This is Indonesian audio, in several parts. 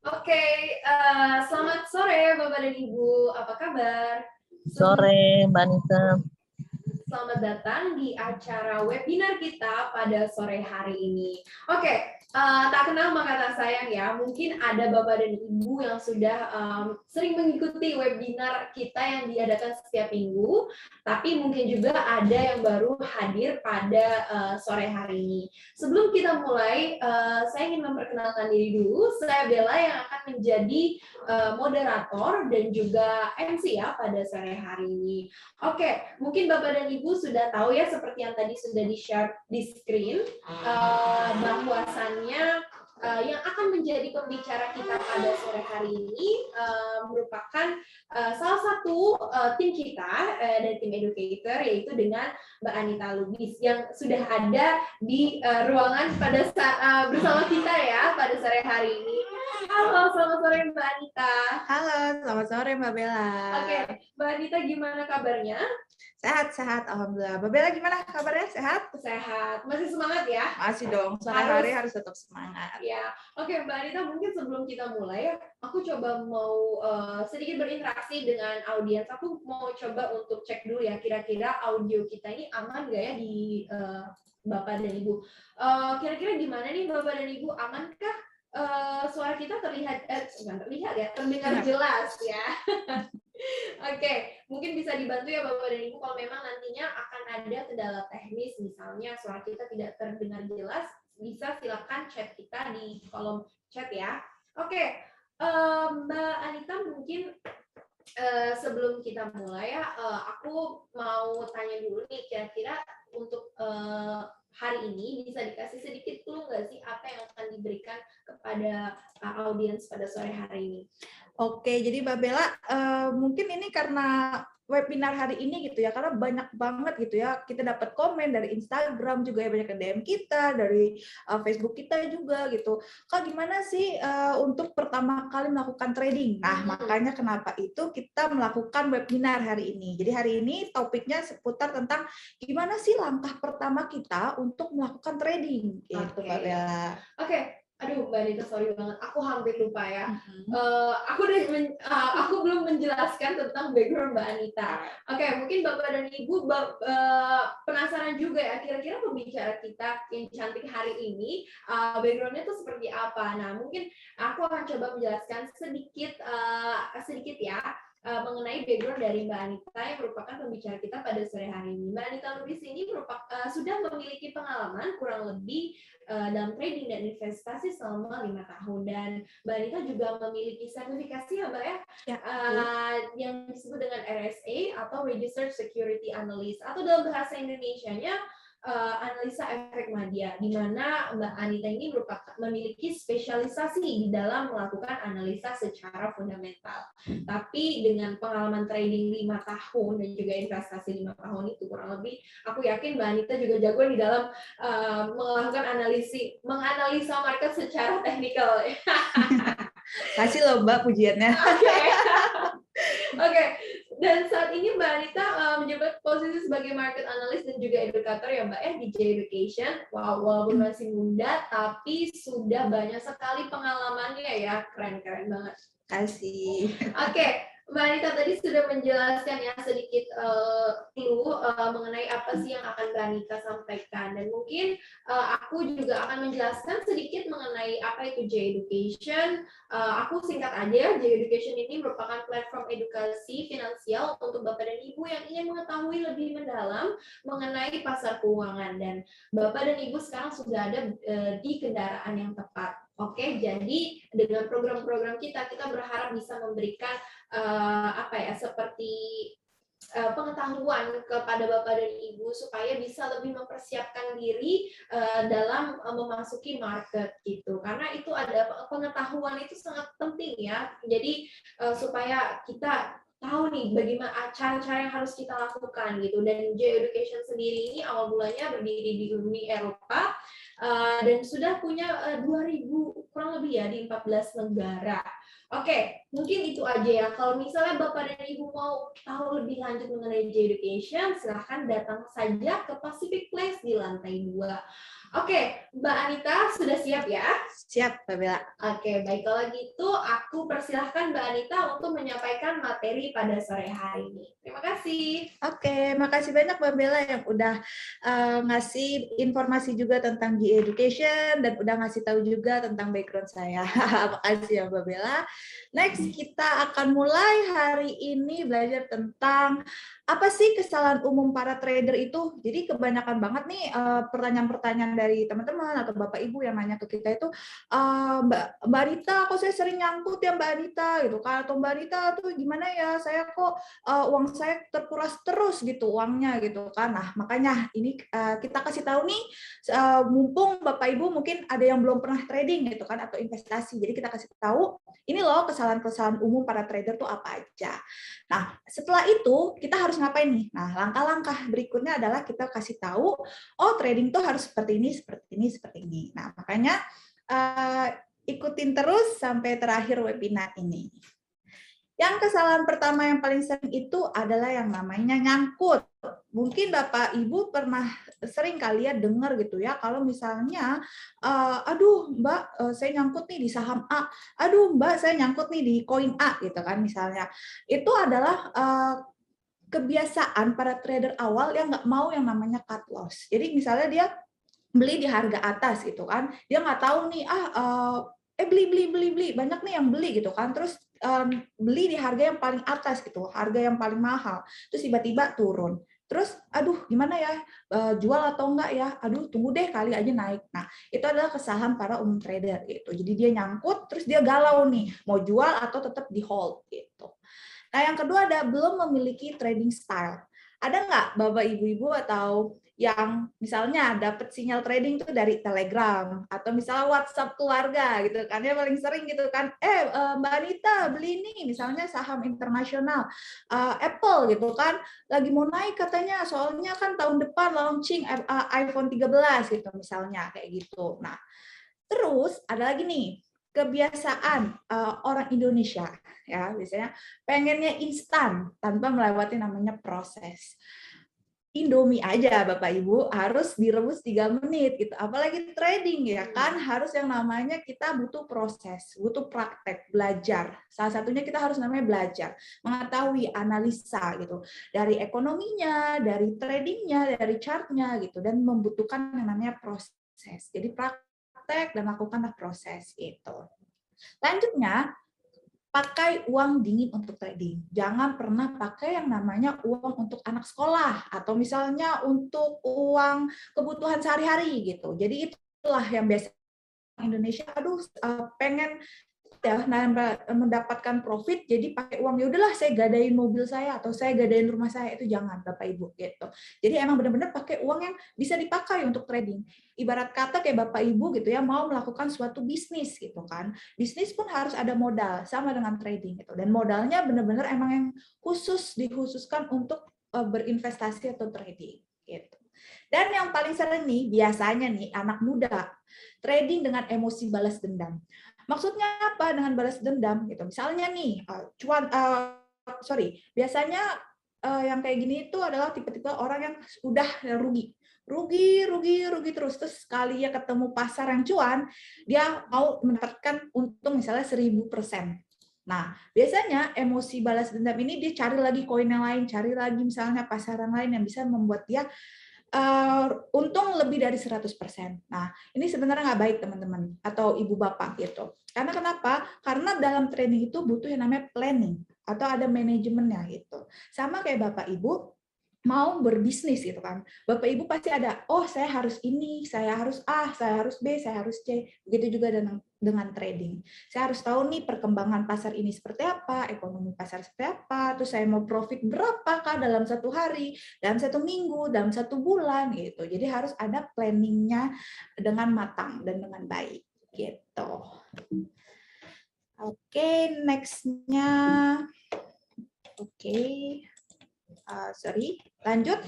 Oke, selamat sore Bapak dan Ibu, apa kabar? Sore, Mbak Anita. Selamat datang di acara webinar kita pada sore hari ini. Oke, tak kenal maka tak sayang ya. Mungkin ada Bapak dan Ibu yang sudah sering mengikuti webinar kita yang diadakan setiap minggu, tapi mungkin juga ada yang baru hadir pada sore hari ini. Sebelum kita mulai, saya ingin memperkenalkan diri dulu. Saya Bella yang akan menjadi moderator dan juga MC ya pada sore hari ini. Oke, mungkin Bapak dan Ibu sudah tahu ya seperti yang tadi sudah di-share di screen bahwasannya yang akan menjadi pembicara kita pada sore hari ini merupakan salah satu tim kita dari tim educator, yaitu dengan Mbak Anita Lubis yang sudah ada di ruangan pada bersama kita ya pada sore hari ini. Halo, selamat sore Mbak Anita. Halo, selamat sore Mbak Bella. Oke, Mbak Anita gimana kabarnya? Sehat, alhamdulillah. Mbak Bella gimana kabarnya? Sehat? Sehat. Masih semangat ya? Masih dong, sore-hari harus tetap semangat. Ya, oke Mbak Anita, mungkin sebelum kita mulai, aku coba mau sedikit berinteraksi dengan audiens. Aku mau coba untuk cek dulu ya, kira-kira audio kita ini aman nggak ya di Bapak dan Ibu. Kira-kira gimana nih Bapak dan Ibu, amankah suara kita terlihat, terlihat ya, terdengar jelas ya? Oke, mungkin bisa dibantu ya Bapak dan Ibu kalau memang nantinya akan ada kendala teknis, misalnya suara kita tidak terdengar jelas, bisa silakan chat kita di kolom chat ya. Oke, Mbak Anita mungkin sebelum kita mulai ya, aku mau tanya dulu nih, kira-kira untuk hari ini bisa dikasih sedikit clue nggak sih apa yang akan diberikan kepada audiens pada sore hari ini? Oke, jadi Mbak Bella, mungkin ini karena webinar hari ini gitu ya, karena banyak banget gitu ya, kita dapat komen dari Instagram juga ya, banyak DM kita, dari Facebook kita juga gitu. Kak, gimana sih untuk pertama kali melakukan trading? Nah, makanya kenapa itu kita melakukan webinar hari ini. Jadi hari ini topiknya seputar tentang gimana sih langkah pertama kita untuk melakukan trading gitu, Mbak Bella. Oke. Aduh, Mbak Anita, sorry banget. Aku hampir lupa ya. Aku belum menjelaskan tentang background Mbak Anita. Oke, mungkin Bapak dan Ibu penasaran juga ya, kira-kira pembicara kita yang cantik hari ini, background-nya tuh seperti apa. Nah, mungkin aku akan coba menjelaskan sedikit ya, mengenai background dari Mbak Anita yang merupakan pembicara kita pada sore hari ini. Mbak Anita Lubis ini sudah memiliki pengalaman kurang lebih dalam trading dan investasi selama 5 tahun, dan Mbak Anita juga memiliki sertifikasi ya Mbak ya, yang disebut dengan RSA atau Registered Security Analyst, atau dalam bahasa Indonesianya analisa efek media, di mana Mbak Anita ini memiliki spesialisasi di dalam melakukan analisa secara fundamental. Tapi dengan pengalaman trading 5 tahun dan juga investasi 5 tahun itu kurang lebih, aku yakin Mbak Anita juga jago di dalam melakukan menganalisa market secara teknikal. Kasih loh Mbak pujiannya. Oke. Dan saat ini Mbak Anita menjabat posisi sebagai market analyst dan juga edukator ya Mbak ya di J Education. Wow, walaupun masih muda tapi sudah banyak sekali pengalamannya ya, keren-keren banget. Kasih. Oke, Mbak Anita tadi sudah menjelaskan ya sedikit clue mengenai apa sih yang akan Mbak Anita sampaikan, dan mungkin aku juga akan menjelaskan sedikit mengenai apa itu J Education. Aku singkat aja, J Education ini merupakan platform edukasi finansial untuk Bapak dan Ibu yang ingin mengetahui lebih mendalam mengenai pasar keuangan, dan Bapak dan Ibu sekarang sudah ada di kendaraan yang tepat. Oke, jadi dengan program-program kita berharap bisa memberikan seperti pengetahuan kepada Bapak dan Ibu supaya bisa lebih mempersiapkan diri dalam memasuki market gitu. Karena itu ada pengetahuan itu sangat penting ya. Jadi supaya kita tahu nih bagaimana cara-cara yang harus kita lakukan gitu. Dan J Education sendiri ini awal mulanya berdiri di Uni Eropa dan sudah punya 2.000 kurang lebih ya di 14 negara. Oke, mungkin itu aja ya. Kalau misalnya Bapak dan Ibu mau tahu lebih lanjut mengenai J Education, silahkan datang saja ke Pacific Place di lantai 2. Oke, Mbak Anita sudah siap ya? Siap, Mbak Bella. Oke, baik kalau gitu aku persilahkan Mbak Anita untuk menyampaikan materi pada sore hari ini. Terima kasih. Oke, makasih banyak Mbak Bella yang udah ngasih informasi juga tentang GE Education dan udah ngasih tahu juga tentang background saya. Makasih ya Mbak Bella. Next, kita akan mulai hari ini belajar tentang apa sih kesalahan umum para trader itu. Jadi kebanyakan banget nih pertanyaan-pertanyaan dari teman-teman atau Bapak Ibu yang nanya ke kita itu, Mbak Anita, kok saya sering nyangkut ya Mbak Anita gitu kan, atau Mbak Anita tuh gimana ya, saya kok uang saya terkuras terus gitu uangnya gitu kan. Nah, makanya ini kita kasih tahu nih, mumpung Bapak Ibu mungkin ada yang belum pernah trading gitu kan atau investasi. Jadi kita kasih tahu ini loh kesalahan-kesalahan umum para trader tuh apa aja. Nah, setelah itu kita harus ngapain nih? Nah, langkah-langkah berikutnya adalah kita kasih tahu, oh trading tuh harus seperti ini, seperti ini, seperti ini. Nah, makanya ikutin terus sampai terakhir webinar ini. Yang kesalahan pertama yang paling sering itu adalah yang namanya nyangkut. Mungkin Bapak Ibu pernah sering kalian dengar gitu ya, kalau misalnya, aduh Mbak, saya nyangkut nih di saham A, aduh Mbak, saya nyangkut nih di koin A gitu kan misalnya. Itu adalah kebiasaan para trader awal yang nggak mau yang namanya cut loss. Jadi misalnya dia beli di harga atas gitu kan, dia nggak tahu nih beli banyak nih yang beli gitu kan, terus beli di harga yang paling atas gitu, harga yang paling mahal, terus tiba-tiba turun, terus aduh gimana ya, jual atau enggak ya, aduh tunggu deh kali aja naik. Nah, itu adalah kesalahan para umum trader gitu. Jadi dia nyangkut terus dia galau nih mau jual atau tetap di hold gitu. Nah, yang kedua ada belum memiliki trading style. Ada nggak Bapak Ibu-Ibu atau yang misalnya dapat sinyal trading tuh dari Telegram atau misalnya WhatsApp keluarga gitu kan, ya paling sering gitu kan, Mbak Anita beli nih misalnya saham internasional Apple gitu kan, lagi mau naik katanya soalnya kan tahun depan launching iPhone 13 gitu misalnya kayak gitu. Nah, terus ada lagi nih kebiasaan orang Indonesia ya, biasanya pengennya instan tanpa melewati namanya proses. Indomie aja Bapak Ibu harus direbus 3 menit gitu. Apalagi trading ya kan, harus yang namanya kita butuh proses, butuh praktek, belajar. Salah satunya kita harus namanya belajar, mengetahui analisa gitu. Dari ekonominya, dari tradingnya, dari chartnya gitu, dan membutuhkan yang namanya proses. Jadi praktek dan lakukanlah proses itu. Lanjutnya, pakai uang dingin untuk trading. Jangan pernah pakai yang namanya uang untuk anak sekolah atau misalnya untuk uang kebutuhan sehari-hari gitu. Jadi itulah yang biasa Indonesia, aduh pengen ya mendapatkan profit jadi pakai uang, ya udahlah saya gadain mobil saya atau saya gadain rumah saya. Itu jangan Bapak Ibu gitu. Jadi emang benar-benar pakai uang yang bisa dipakai untuk trading. Ibarat kata kayak Bapak Ibu gitu ya, mau melakukan suatu bisnis gitu kan. Bisnis pun harus ada modal sama dengan trading gitu. Dan modalnya benar-benar emang yang dikhususkan untuk berinvestasi atau trading gitu. Dan yang paling sering nih biasanya nih anak muda trading dengan emosi balas dendam. Maksudnya apa dengan balas dendam gitu? Misalnya nih, biasanya yang kayak gini itu adalah tipe-tipe orang yang udah rugi terus sekali ya ketemu pasar yang cuan, dia mau mendapatkan untung misalnya 1000%. Nah, biasanya emosi balas dendam ini dia cari lagi koin yang lain, cari lagi misalnya pasaran lain yang bisa membuat dia untung lebih dari 100%. Nah, ini sebenarnya nggak baik teman-teman atau ibu bapak gitu. Karena kenapa? Karena dalam training itu butuh yang namanya planning atau ada manajemennya gitu. Sama kayak bapak ibu mau berbisnis gitu kan. Bapak Ibu pasti ada, oh saya harus ini, saya harus A, saya harus B, saya harus C. Begitu juga dengan trading. Saya harus tahu nih perkembangan pasar ini seperti apa, ekonomi pasar seperti apa, terus saya mau profit berapakah dalam 1 hari, dalam 1 minggu, dalam 1 bulan gitu. Jadi harus ada planningnya dengan matang dan dengan baik gitu. Oke, next-nya. Oke. Lanjut.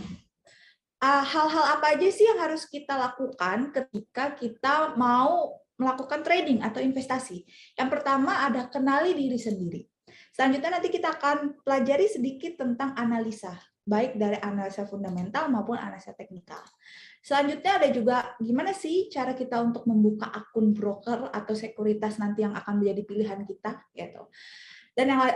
Hal-hal apa aja sih yang harus kita lakukan ketika kita mau melakukan trading atau investasi? Yang pertama ada kenali diri sendiri. Selanjutnya nanti kita akan pelajari sedikit tentang analisa. baik dari analisa fundamental maupun analisa teknikal. Selanjutnya ada juga gimana sih cara kita untuk membuka akun broker atau sekuritas nanti yang akan menjadi pilihan kita gitu. Dan yang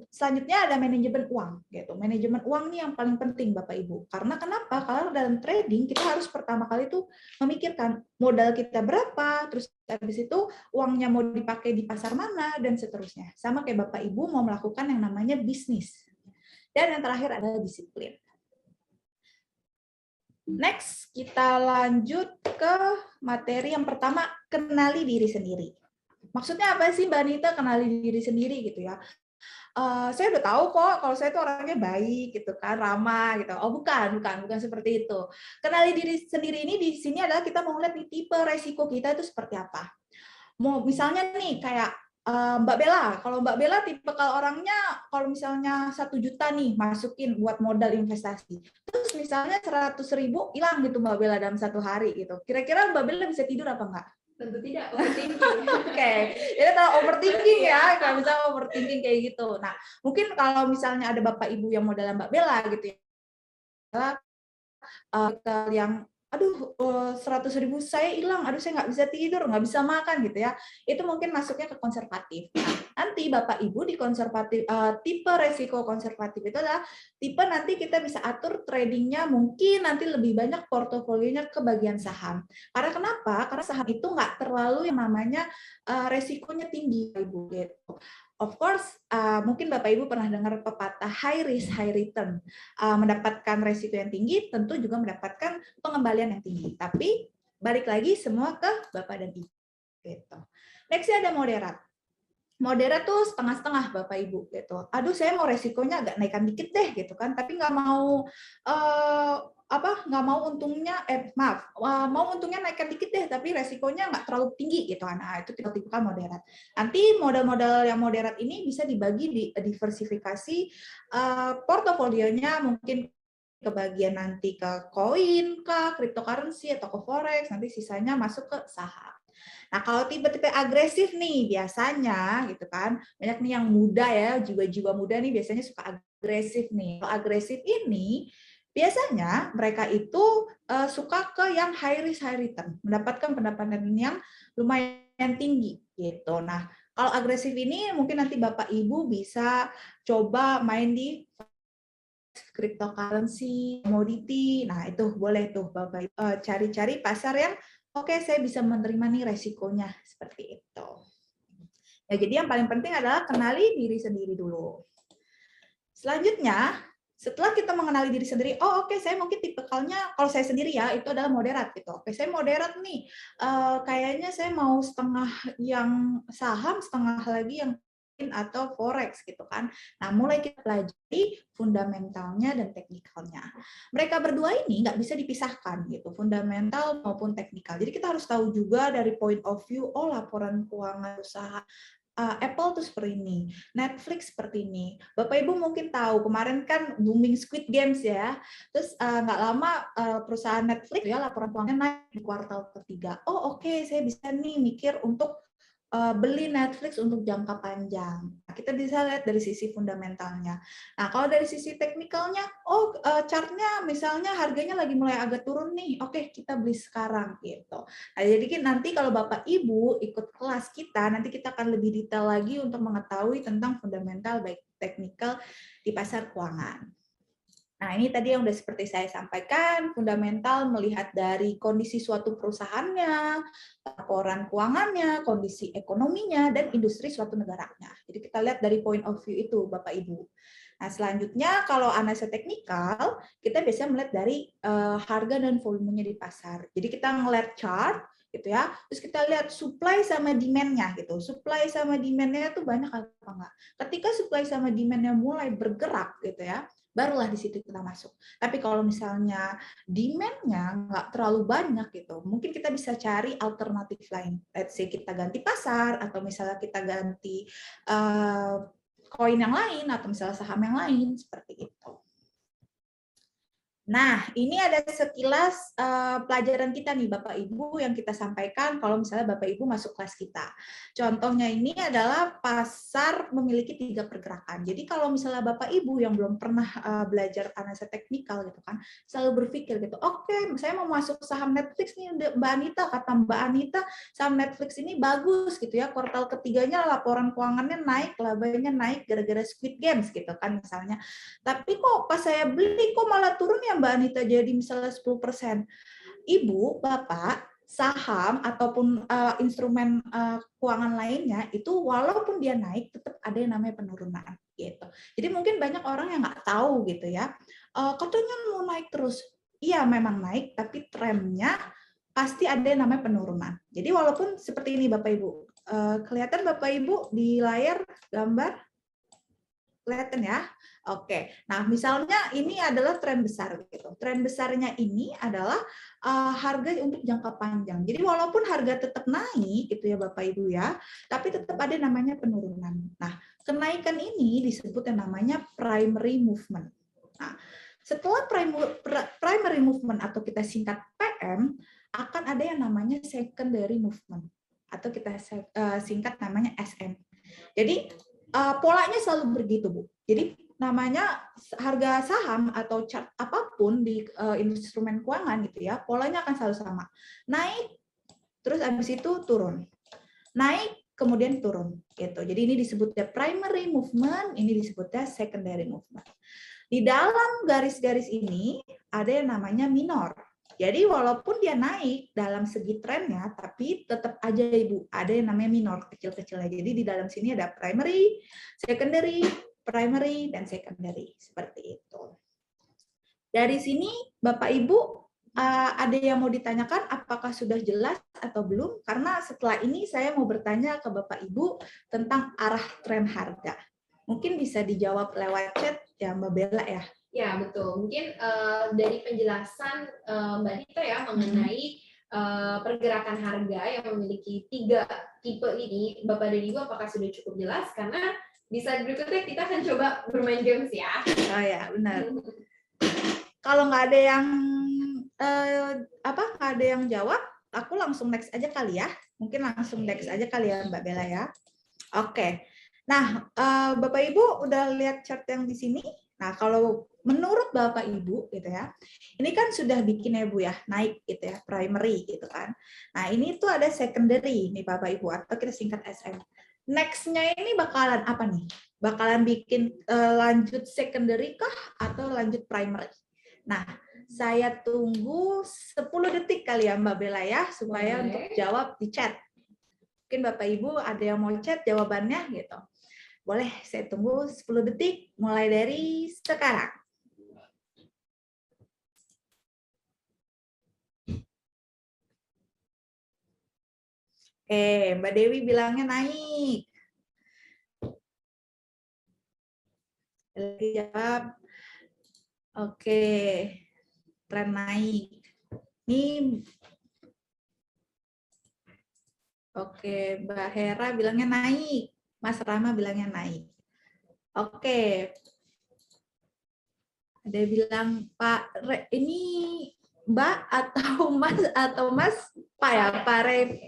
selanjutnya ada manajemen uang gitu. Manajemen uang ini yang paling penting Bapak Ibu. Karena kenapa? Kalau dalam trading kita harus pertama kali itu memikirkan modal kita berapa, terus habis itu uangnya mau dipakai di pasar mana dan seterusnya. Sama kayak Bapak Ibu mau melakukan yang namanya bisnis. Dan yang terakhir adalah disiplin. Next, kita lanjut ke materi yang pertama, kenali diri sendiri. Maksudnya apa sih Mbak Anita kenali diri sendiri gitu ya? Saya udah tahu kok kalau saya tuh orangnya baik gitu kan, ramah gitu. Oh bukan seperti itu. Kenali diri sendiri ini di sini adalah kita mau lihat nih tipe resiko kita itu seperti apa. Mau misalnya nih kayak Mbak Bella, kalau Mbak Bella tipe kalau orangnya kalau misalnya 1 juta nih masukin buat modal investasi, terus misalnya 100.000 hilang gitu Mbak Bella dalam 1 hari gitu. Kira-kira Mbak Bella bisa tidur apa enggak? Tentu tidak, overthinking. Oke, jadi kalau overthinking ya, kalau misalnya overthinking kayak gitu. Nah, mungkin kalau misalnya ada Bapak Ibu yang modelan Mbak Bella gitu ya, yang aduh 100.000 saya hilang, aduh saya nggak bisa tidur, nggak bisa makan gitu ya, itu mungkin masuknya ke konservatif. Nah, nanti Bapak Ibu di konservatif tipe resiko konservatif itu adalah tipe nanti kita bisa atur tradingnya mungkin nanti lebih banyak portofolionya ke bagian saham. Karena kenapa? Karena saham itu nggak terlalu yang namanya resikonya tinggi Ibu gitu. Of course, mungkin Bapak Ibu pernah dengar pepatah high risk, high return. Mendapatkan resiko yang tinggi, tentu juga mendapatkan pengembalian yang tinggi. Tapi balik lagi semua ke Bapak dan Ibu. Gitu. Next-nya ada moderat. Moderat tuh setengah-setengah Bapak Ibu gitu. Aduh saya mau resikonya agak naikkan dikit deh gitu kan, tapi nggak mau nggak mau untungnya mau untungnya naikkan dikit deh tapi resikonya nggak terlalu tinggi gitu kan. Nah, itu tipe moderat. Nanti modal-modal yang moderat ini bisa dibagi di diversifikasi portofolionya mungkin ke bagian nanti ke koin, ke cryptocurrency atau ke forex, nanti sisanya masuk ke saham. Nah, kalau tipe-tipe agresif nih biasanya gitu kan, banyak nih yang muda ya, jiwa-jiwa muda nih biasanya suka agresif nih. Kalau agresif ini biasanya mereka itu suka ke yang high risk high return, mendapatkan pendapatan yang lumayan tinggi gitu. Nah, kalau agresif ini mungkin nanti Bapak Ibu bisa coba main di cryptocurrency, commodity. Nah, itu boleh tuh Bapak cari-cari pasar yang oke, saya bisa menerima nih resikonya seperti itu. Ya, jadi yang paling penting adalah kenali diri sendiri dulu. Selanjutnya, setelah kita mengenali diri sendiri, oh oke, saya mungkin tipikalnya kalau saya sendiri ya itu adalah moderat gitu. Oke, saya moderat nih. Kayaknya saya mau setengah yang saham, setengah lagi yang atau forex gitu kan. Nah, mulai kita pelajari fundamentalnya dan teknikalnya. Mereka berdua ini nggak bisa dipisahkan gitu, fundamental maupun teknikal. Jadi kita harus tahu juga dari point of view, oh laporan keuangan usaha Apple tuh seperti ini, Netflix seperti ini. Bapak Ibu mungkin tahu kemarin kan booming Squid Games ya. Terus nggak lama perusahaan Netflix ya laporan keuangannya naik di kuartal ketiga. Oh oke, saya bisa nih mikir untuk beli Netflix untuk jangka panjang. Nah, kita bisa lihat dari sisi fundamentalnya. Nah, kalau dari sisi teknikalnya, chartnya misalnya harganya lagi mulai agak turun nih, oke kita beli sekarang gitu. Nah, jadi nanti kalau Bapak Ibu ikut kelas kita, nanti kita akan lebih detail lagi untuk mengetahui tentang fundamental baik teknikal di pasar keuangan. Nah, ini tadi yang udah seperti saya sampaikan, fundamental melihat dari kondisi suatu perusahaannya, laporan keuangannya, kondisi ekonominya, dan industri suatu negaranya. Jadi kita lihat dari point of view itu, Bapak Ibu. Nah, selanjutnya kalau analisa teknikal, kita biasanya melihat dari harga dan volumenya di pasar. Jadi kita ngelihat chart, gitu ya. Terus kita lihat supply sama demand-nya gitu. Supply sama demand-nya itu banyak apa enggak? Ketika supply sama demand-nya mulai bergerak gitu ya, barulah di situ kita masuk. Tapi kalau misalnya demand-nya nggak terlalu banyak gitu, mungkin kita bisa cari alternatif lain. Let's say kita ganti pasar, atau misalnya kita ganti koin yang lain, atau misalnya saham yang lain, seperti itu. Nah, ini ada sekilas pelajaran kita nih Bapak Ibu yang kita sampaikan kalau misalnya Bapak Ibu masuk kelas kita. Contohnya ini adalah pasar memiliki 3 pergerakan. Jadi kalau misalnya Bapak Ibu yang belum pernah belajar analisa teknikal gitu kan, selalu berpikir gitu, oke, saya mau masuk saham Netflix nih Mbak Anita, kata Mbak Anita, saham Netflix ini bagus gitu ya, kuartal ketiganya laporan keuangannya naik, labanya naik gara-gara Squid Games gitu kan misalnya. Tapi kok pas saya beli kok malah turun ya Mbak Anita jadi misalnya 10%. Ibu, Bapak, saham ataupun instrumen keuangan lainnya itu walaupun dia naik tetap ada yang namanya penurunan gitu. Jadi mungkin banyak orang yang nggak tahu gitu ya. Katanya mau naik terus. Iya memang naik tapi trennya pasti ada yang namanya penurunan. Jadi walaupun seperti ini Bapak Ibu. Kelihatan Bapak Ibu di layar gambar? Kelihatan ya? Oke. Nah, misalnya ini adalah tren besar gitu. Tren besarnya ini adalah harga untuk jangka panjang. Jadi walaupun harga tetap naik gitu ya Bapak Ibu ya, tapi tetap ada namanya penurunan. Nah, kenaikan ini disebut yang namanya primary movement. Nah, setelah primary movement atau kita singkat PM, akan ada yang namanya secondary movement atau kita singkat namanya SM. Jadi polanya selalu begitu, Bu. Jadi namanya harga saham atau chart apapun di instrumen keuangan gitu ya, polanya akan selalu sama. Naik, terus habis itu turun. Naik, kemudian turun gitu. Jadi ini disebutnya primary movement, ini disebutnya secondary movement. Di dalam garis-garis ini ada yang namanya minor. Jadi walaupun dia naik dalam segi trennya, tapi tetap aja Ibu, ada yang namanya minor, kecil-kecilnya. Jadi di dalam sini ada primary, primary, dan secondary. Seperti itu. Dari sini Bapak Ibu, ada yang mau ditanyakan apakah sudah jelas atau belum? Karena setelah ini saya mau bertanya ke Bapak Ibu tentang arah tren harga. Mungkin bisa dijawab lewat chat ya Mbak Bella ya. Ya, betul. Mungkin dari penjelasan Mbak Dita ya mengenai pergerakan harga yang memiliki 3 tipe ini, Bapak dan Ibu apakah sudah cukup jelas? Karena di slide berikutnya kita akan coba bermain games ya. Oh ya, benar. Kalau nggak ada yang nggak ada yang jawab, aku langsung next aja kali ya. Mungkin langsung next aja kali ya Mbak Bella ya. Oke. Nah, Bapak Ibu udah lihat chart yang di sini. Nah, kalau menurut Bapak Ibu gitu ya, ini kan sudah bikin ya Bu ya, naik gitu ya, primary gitu kan. Nah, ini tuh ada secondary nih Bapak Ibu, atau kita singkat SM. Next-nya ini bakalan apa nih? Bakalan bikin lanjut secondary kah atau lanjut primary? Nah, saya tunggu 10 detik kali ya Mbak Bella ya, supaya untuk jawab di chat. Mungkin Bapak Ibu ada yang mau chat jawabannya gitu. Boleh, saya tunggu 10 detik mulai dari sekarang. Mbak Dewi bilangnya naik. Lagi jawab. Oke, tren naik. Ini oke, Mbak Hera bilangnya naik. Mas Rama bilangnya naik. Oke. Ada yang bilang, Pak, ini Mbak atau Mas Pak ya? Pare,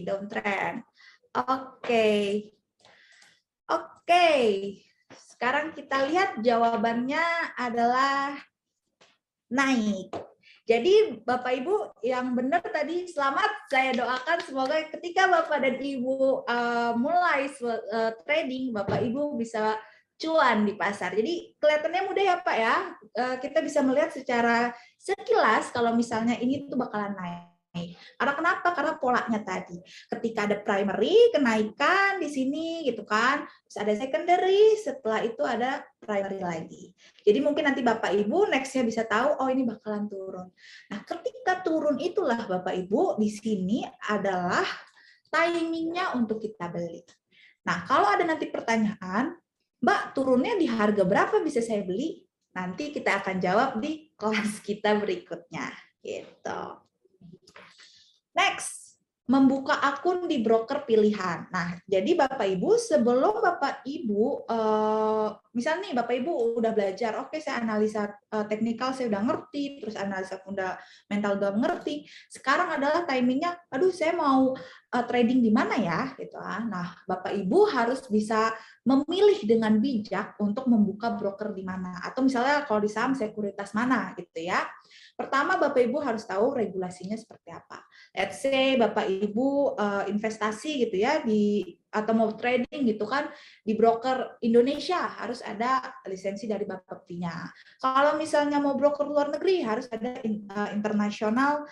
downtrend. Oke. Oke. Sekarang kita lihat jawabannya adalah naik. Jadi Bapak Ibu yang benar tadi selamat, saya doakan semoga ketika Bapak dan Ibu mulai trading, Bapak Ibu bisa cuan di pasar. Jadi kelihatannya mudah ya Pak ya, kita bisa melihat secara sekilas kalau misalnya ini tuh bakalan naik. Karena kenapa? Karena polanya tadi. Ketika ada primary, kenaikan di sini gitu kan. Terus ada secondary, setelah itu ada primary lagi. Jadi mungkin nanti Bapak Ibu next-nya bisa tahu, oh ini bakalan turun. Nah, ketika turun itulah Bapak Ibu, di sini adalah timingnya untuk kita beli. Nah, kalau ada nanti pertanyaan, Mbak, turunnya di harga berapa bisa saya beli? Nanti kita akan jawab di kelas kita berikutnya. Gitu. Next, membuka akun di broker pilihan. Nah, jadi Bapak Ibu sebelum Bapak Ibu misalnya nih Bapak Ibu udah belajar, oke saya analisa teknikal saya udah ngerti, terus analisa fundamental udah ngerti. Sekarang adalah timingnya, aduh saya mau trading di mana ya gitu. Nah, Bapak Ibu harus bisa memilih dengan bijak untuk membuka broker di mana, atau misalnya kalau di saham sekuritas mana gitu ya. Pertama Bapak Ibu harus tahu regulasinya seperti apa. Let's say Bapak Ibu investasi gitu ya atau mau trading gitu kan di broker Indonesia, harus ada lisensi dari Bapepti-nya. Kalau misalnya mau broker luar negeri harus ada internasional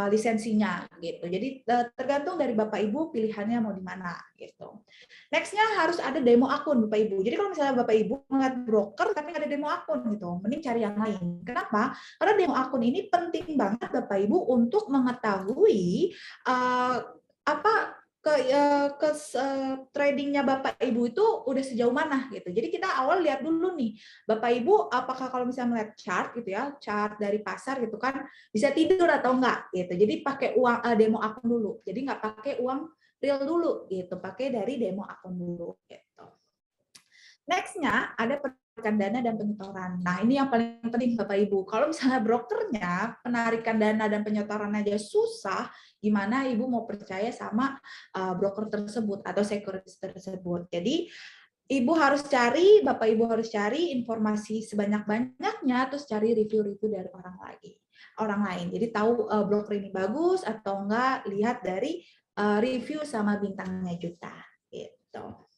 lisensinya gitu. Jadi tergantung dari Bapak Ibu pilihannya mau di mana gitu. Nextnya harus ada demo akun Bapak Ibu. Jadi kalau misalnya Bapak Ibu melihat broker tapi nggak ada demo akun gitu, mending cari yang lain. Kenapa? Karena demo akun ini penting banget Bapak Ibu untuk mengetahui apa tradingnya Bapak Ibu itu udah sejauh mana gitu. Jadi kita awal lihat dulu nih Bapak Ibu apakah kalau misalnya melihat chart gitu ya, chart dari pasar gitu kan bisa tidur atau enggak gitu. Jadi pakai uang demo akun dulu. Jadi nggak pakai uang real dulu gitu, pakai dari demo akun dulu gitu. Next-nya ada penarikan dana dan penyetoran. Nah, ini yang paling penting Bapak Ibu. Kalau misalnya brokernya penarikan dana dan penyetoran aja susah, gimana Ibu mau percaya sama broker tersebut atau securities tersebut. Jadi Ibu harus cari, Bapak Ibu harus cari informasi sebanyak-banyaknya, terus cari review-review dari orang lain. Jadi tahu broker ini bagus atau enggak, lihat dari review sama bintangnya juta. Gitu.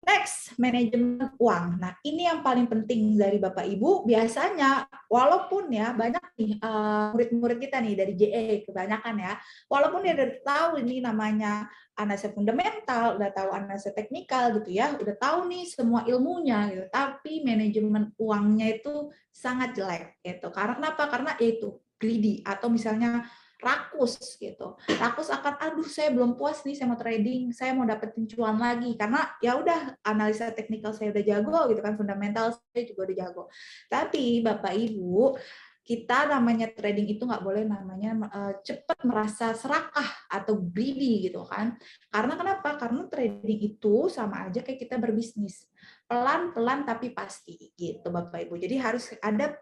Next, manajemen uang. Nah, ini yang paling penting dari Bapak Ibu. Biasanya, walaupun ya banyak nih murid-murid kita nih dari JE kebanyakan ya, walaupun dia udah tahu ini namanya analisa fundamental, udah tahu analisa teknikal gitu ya, udah tahu nih semua ilmunya gitu, tapi manajemen uangnya itu sangat jelek gitu. Karena kenapa? Karena itu greedy atau misalnya rakus gitu. Rakus akan aduh saya belum puas nih saya mau trading, saya mau dapetin cuan lagi karena ya udah analisa teknikal saya udah jago gitu kan, fundamental saya juga udah jago. Tapi Bapak Ibu, kita namanya trading itu nggak boleh namanya cepat merasa serakah atau greedy gitu kan. Karena kenapa? Karena trading itu sama aja kayak kita berbisnis. Pelan-pelan tapi pasti gitu Bapak Ibu. Jadi harus ada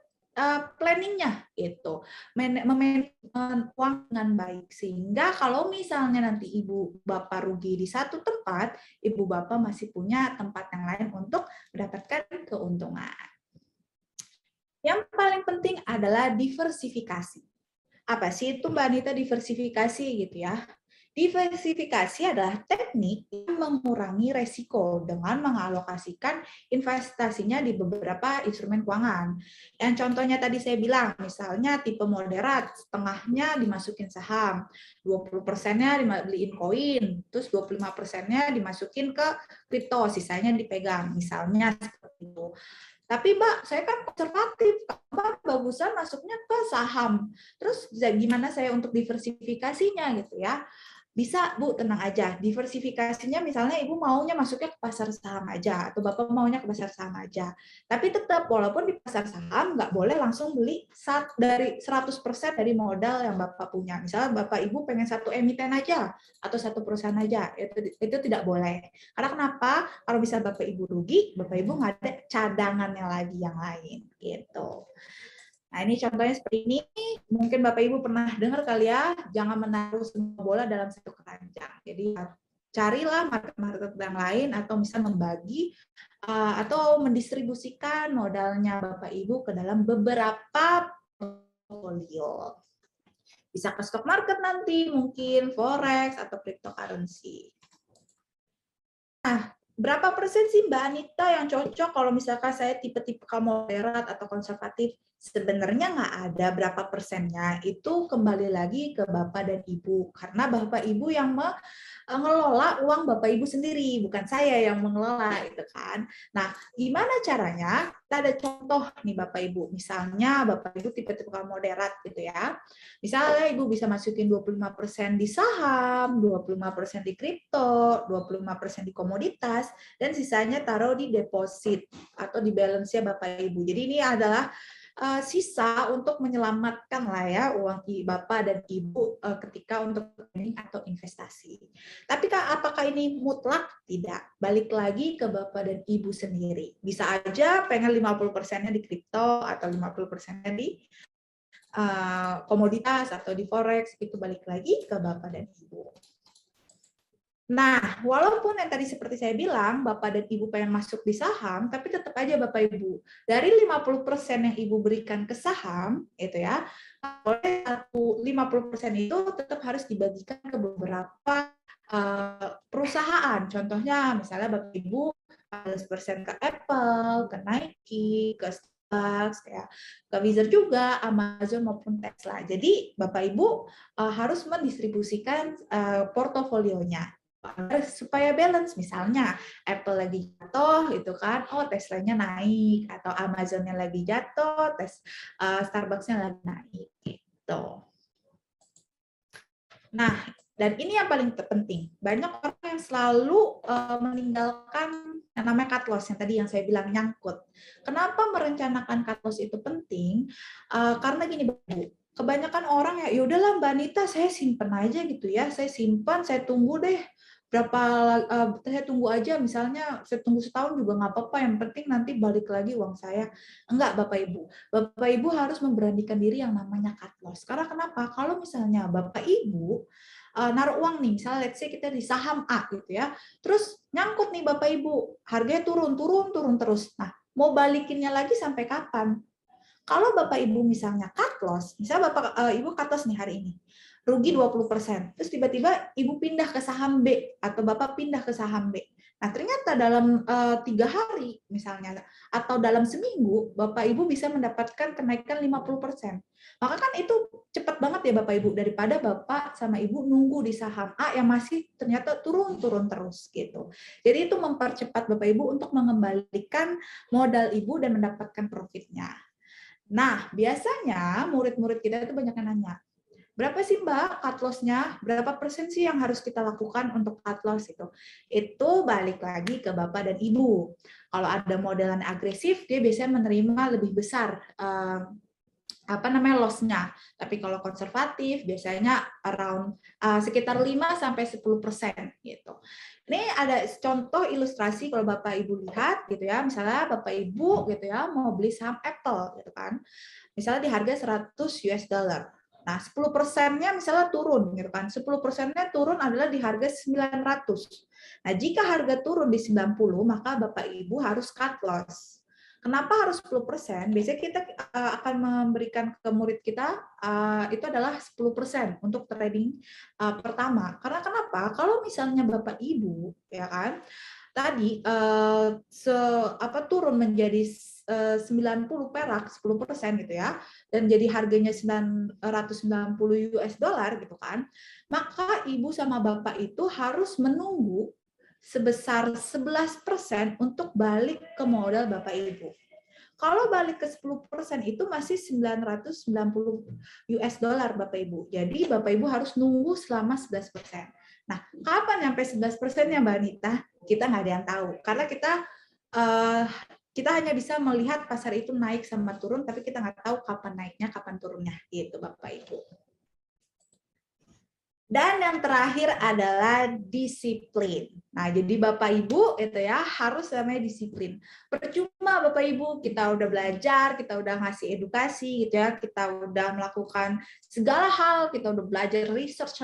planningnya itu, manajemen uang dengan baik sehingga kalau misalnya nanti ibu bapak rugi di satu tempat, ibu bapak masih punya tempat yang lain untuk mendapatkan keuntungan. Yang paling penting adalah diversifikasi. Apa sih itu Mbak Anita diversifikasi gitu ya? Diversifikasi adalah teknik yang mengurangi resiko dengan mengalokasikan investasinya di beberapa instrumen keuangan. Yang contohnya tadi saya bilang, misalnya tipe moderat, setengahnya dimasukin saham, 20%-nya dibeliin koin, terus 25%-nya dimasukin ke kripto, sisanya dipegang, misalnya seperti itu. Tapi Mbak, saya kan konservatif, Mbak bagusan masuknya ke saham. Terus gimana saya untuk diversifikasinya gitu ya? Bisa Bu, tenang aja. Diversifikasinya misalnya Ibu maunya masuknya ke pasar saham aja, atau Bapak maunya ke pasar saham aja. Tapi tetap walaupun di pasar saham nggak boleh langsung beli dari 100% dari modal yang Bapak punya. Misalnya Bapak Ibu pengen satu emiten aja atau satu perusahaan aja, itu tidak boleh. Karena kenapa? Kalau bisa Bapak Ibu rugi, Bapak Ibu nggak ada cadangannya lagi yang lain gitu. Nah, ini contohnya seperti ini. Mungkin Bapak Ibu pernah dengar kali ya, jangan menaruh semua bola dalam satu keranjang. Jadi carilah market-market yang lain atau misalnya membagi atau mendistribusikan modalnya Bapak Ibu ke dalam beberapa portfolio. Bisa ke stock market nanti, mungkin forex atau cryptocurrency. Nah, berapa persen sih Mbak Anita yang cocok kalau misalkan saya tipe-tipe moderat atau konservatif? Sebenarnya nggak ada berapa persennya, itu kembali lagi ke Bapak dan Ibu. Karena Bapak Ibu yang mengelola uang Bapak Ibu sendiri, bukan saya yang mengelola itu kan. Nah, gimana caranya? Kita ada contoh nih Bapak Ibu. Misalnya Bapak Ibu tipe-tipe moderat gitu ya. Misalnya Ibu bisa masukin 25% di saham, 25% di kripto, 25% di komoditas, dan sisanya taruh di deposit atau di balance-nya Bapak Ibu. Jadi ini adalah sisa untuk menyelamatkan lah ya uang Bapak dan Ibu ketika untuk rekening atau investasi. Tapi apakah ini mutlak? Tidak. Balik lagi ke Bapak dan Ibu sendiri. Bisa aja pengen 50%-nya di kripto atau 50%-nya di komoditas atau di forex, itu balik lagi ke Bapak dan Ibu. Nah, walaupun yang tadi seperti saya bilang, Bapak dan Ibu pengen masuk di saham, tapi tetap aja Bapak Ibu, dari 50% yang Ibu berikan ke saham, itu ya, 50% itu tetap harus dibagikan ke beberapa perusahaan. Contohnya, misalnya Bapak Ibu 100% ke Apple, ke Nike, ke Starbucks, ya, ke Wizard juga, Amazon maupun Tesla. Jadi Bapak Ibu harus mendistribusikan portofolionya supaya balance. Misalnya Apple lagi jatuh itu kan, oh Tesla-nya naik, atau Amazon-nya lagi jatuh, Starbucks-nya lagi naik gitu. Nah, dan ini yang paling penting. Banyak orang yang selalu meninggalkan yang namanya cut loss, yang tadi yang saya bilang nyangkut. Kenapa merencanakan cut loss itu penting? Karena gini, Bu, kebanyakan orang ya udahlah Mbak Anita, saya simpen aja gitu ya, saya simpan, saya tunggu deh saya tunggu aja, misalnya saya tunggu setahun juga nggak apa-apa, yang penting nanti balik lagi uang saya. Enggak, Bapak Ibu harus memberanikan diri yang namanya cut loss. Karena kenapa? Kalau misalnya Bapak Ibu naruh uang nih, misalnya let's say kita di saham A gitu ya, terus nyangkut nih Bapak Ibu, harganya turun terus. Nah, mau balikinnya lagi sampai kapan? Kalau Bapak Ibu misalnya cut loss, misalnya Ibu cut loss nih hari ini, rugi 20%. Terus tiba-tiba Ibu pindah ke saham B atau Bapak pindah ke saham B. Nah, ternyata dalam 3 hari misalnya atau dalam seminggu Bapak Ibu bisa mendapatkan kenaikan 50%. Maka kan itu cepat banget ya Bapak Ibu, daripada Bapak sama Ibu nunggu di saham A yang masih ternyata turun terus gitu. Jadi itu mempercepat Bapak Ibu untuk mengembalikan modal Ibu dan mendapatkan profitnya. Nah, biasanya murid-murid kita itu banyak yang nanya, berapa sih Mbak cut loss-nya? Berapa persen sih yang harus kita lakukan untuk cut loss itu? Itu balik lagi ke Bapak dan Ibu. Kalau ada modelan agresif, dia biasanya menerima lebih besar loss-nya. Tapi kalau konservatif, biasanya around sekitar 5-10% gitu. Ini ada contoh ilustrasi kalau Bapak Ibu lihat gitu ya, misalnya Bapak Ibu gitu ya mau beli saham Apple gitu kan. Misalnya di harga 100 US dollar. Nah, 10%-nya misalnya turun gitu kan. 10%-nya turun adalah di harga 900. Nah, jika harga turun di 90, maka Bapak Ibu harus cut loss. Kenapa harus 10%? Biasanya kita akan memberikan ke murid kita itu adalah 10% untuk trading pertama. Karena kenapa? Kalau misalnya Bapak Ibu ya kan tadi turun menjadi 90 perak, 10% gitu ya, dan jadi harganya 990 US dollar gitu kan, maka ibu sama bapak itu harus menunggu sebesar 11% untuk balik ke modal bapak ibu. Kalau balik ke 10% itu masih 990 US dollar Bapak Ibu. Jadi Bapak Ibu harus nunggu selama 11%. Nah, kapan sampai 11%-nya Mbak Anita? Kita nggak ada yang tahu. Karena kita hanya bisa melihat pasar itu naik sama turun, tapi kita nggak tahu kapan naiknya, kapan turunnya. Gitu Bapak Ibu. Dan yang terakhir adalah disiplin. Nah, jadi Bapak Ibu itu ya harus namanya disiplin. Percuma Bapak Ibu kita udah belajar, kita udah ngasih edukasi gitu ya, kita udah melakukan segala hal, kita udah belajar research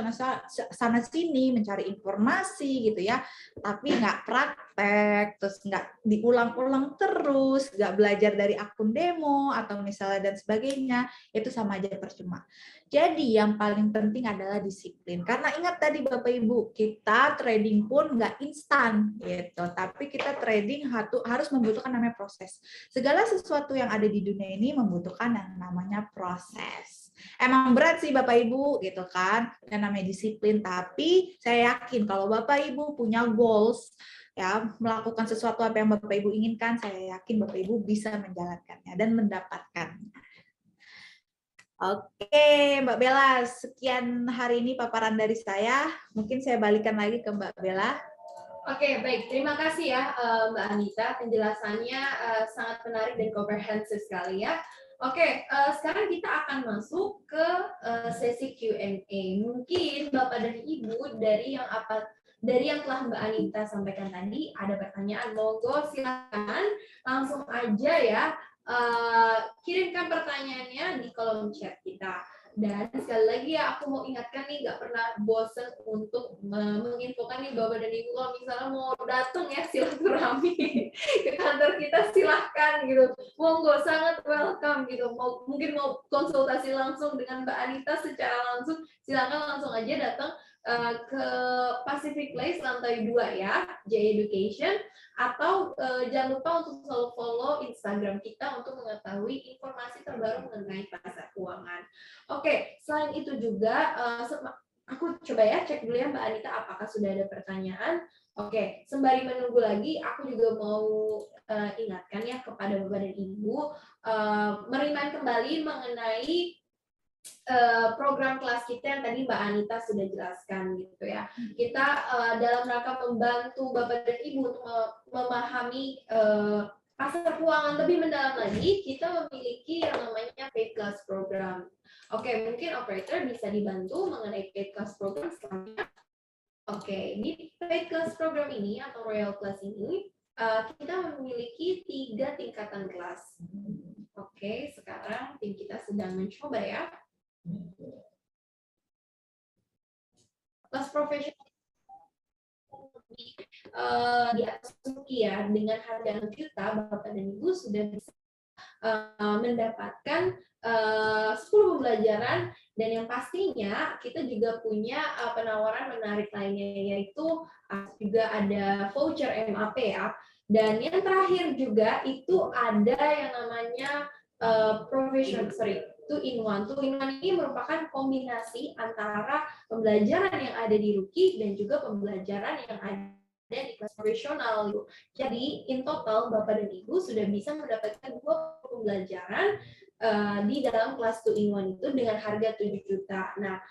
sana sini, mencari informasi gitu ya, tapi nggak praktek, terus nggak diulang-ulang terus, nggak belajar dari akun demo atau misalnya dan sebagainya, itu sama aja percuma. Jadi yang paling penting adalah disiplin. Karena ingat tadi Bapak Ibu, kita trading pun nggak instan gitu, tapi kita trading harus membutuhkan namanya proses. Segala sesuatu yang ada di dunia ini membutuhkan yang namanya proses. Emang berat sih Bapak Ibu gitu kan, yang namanya disiplin, tapi saya yakin kalau Bapak Ibu punya goals ya, melakukan sesuatu apa yang Bapak Ibu inginkan, saya yakin Bapak Ibu bisa menjalankannya dan mendapatkannya. Oke, Mbak Bella, sekian hari ini paparan dari saya. Mungkin saya balikan lagi ke Mbak Bella. Oke, baik. Terima kasih ya Mbak Anita. Penjelasannya sangat menarik dan komprehensif sekali ya. Oke, sekarang kita akan masuk ke sesi Q&A. Mungkin Bapak dan Ibu dari yang telah Mbak Anita sampaikan tadi ada pertanyaan, monggo silakan langsung aja ya kirimkan pertanyaannya di kolom chat kita. Dan sekali lagi ya, aku mau ingatkan nih, nggak pernah bosen untuk menginfokan nih Bapak dan Ibu, kalau misalnya mau datang ya silaturahmi ke kantor kita, silahkan gitu. Monggo, sangat welcome gitu. Mungkin mau konsultasi langsung dengan Mbak Anita secara langsung, silakan langsung aja datang ke Pacific Place lantai 2 ya, J Education, atau jangan lupa untuk selalu follow Instagram kita untuk mengetahui informasi terbaru mengenai pasar keuangan. Oke, selain itu juga aku coba ya cek dulu ya Mbak Anita apakah sudah ada pertanyaan. Oke, sembari menunggu lagi, aku juga mau ingatkan ya kepada Bapak dan Ibu, merimain kembali mengenai program kelas kita yang tadi Mbak Anita sudah jelaskan gitu ya. Kita dalam rangka membantu Bapak dan Ibu untuk memahami pasar keuangan lebih mendalam lagi, kita memiliki yang namanya paid class program. Oke, mungkin operator bisa dibantu mengenai paid class program selanjutnya. Oke, di paid class program ini atau royal class ini kita memiliki 3 tingkatan kelas. Oke, sekarang tim kita sedang mencoba ya. Kelas profesional di atas ya, dengan harga 6 juta, Bapak dan Ibu sudah bisa mendapatkan 10 pembelajaran, dan yang pastinya kita juga punya penawaran menarik lainnya, yaitu juga ada voucher MAP ya. Dan yang terakhir juga itu ada yang namanya professional, 2-in-1. 2-in-1 ini merupakan kombinasi antara pembelajaran yang ada di Ruki dan juga pembelajaran yang ada di kelas profesional. Jadi in total Bapak dan Ibu sudah bisa mendapatkan 2 pembelajaran di dalam kelas 2-in-1 itu dengan harga 7 juta. Nah,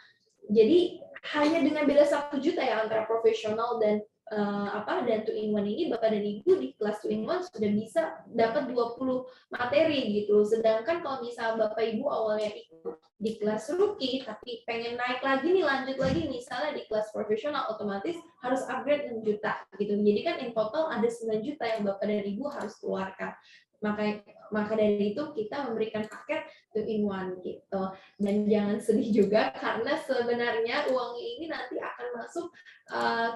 jadi hanya dengan beda 1 juta ya antara profesional dan dan 2-in-1 ini, Bapak dan Ibu di kelas 2-in-1 sudah bisa dapat 20 materi gitu. Sedangkan kalau misalnya Bapak Ibu awalnya ikut di kelas Ruki tapi pengen naik lagi nih, lanjut lagi misalnya di kelas profesional, otomatis harus upgrade 6 juta gitu. Jadi kan in total ada 9 juta yang Bapak dan Ibu harus keluarkan. Maka dari itu kita memberikan paket 2-in-1 gitu. Dan jangan sedih juga karena sebenarnya uang ini nanti akan masuk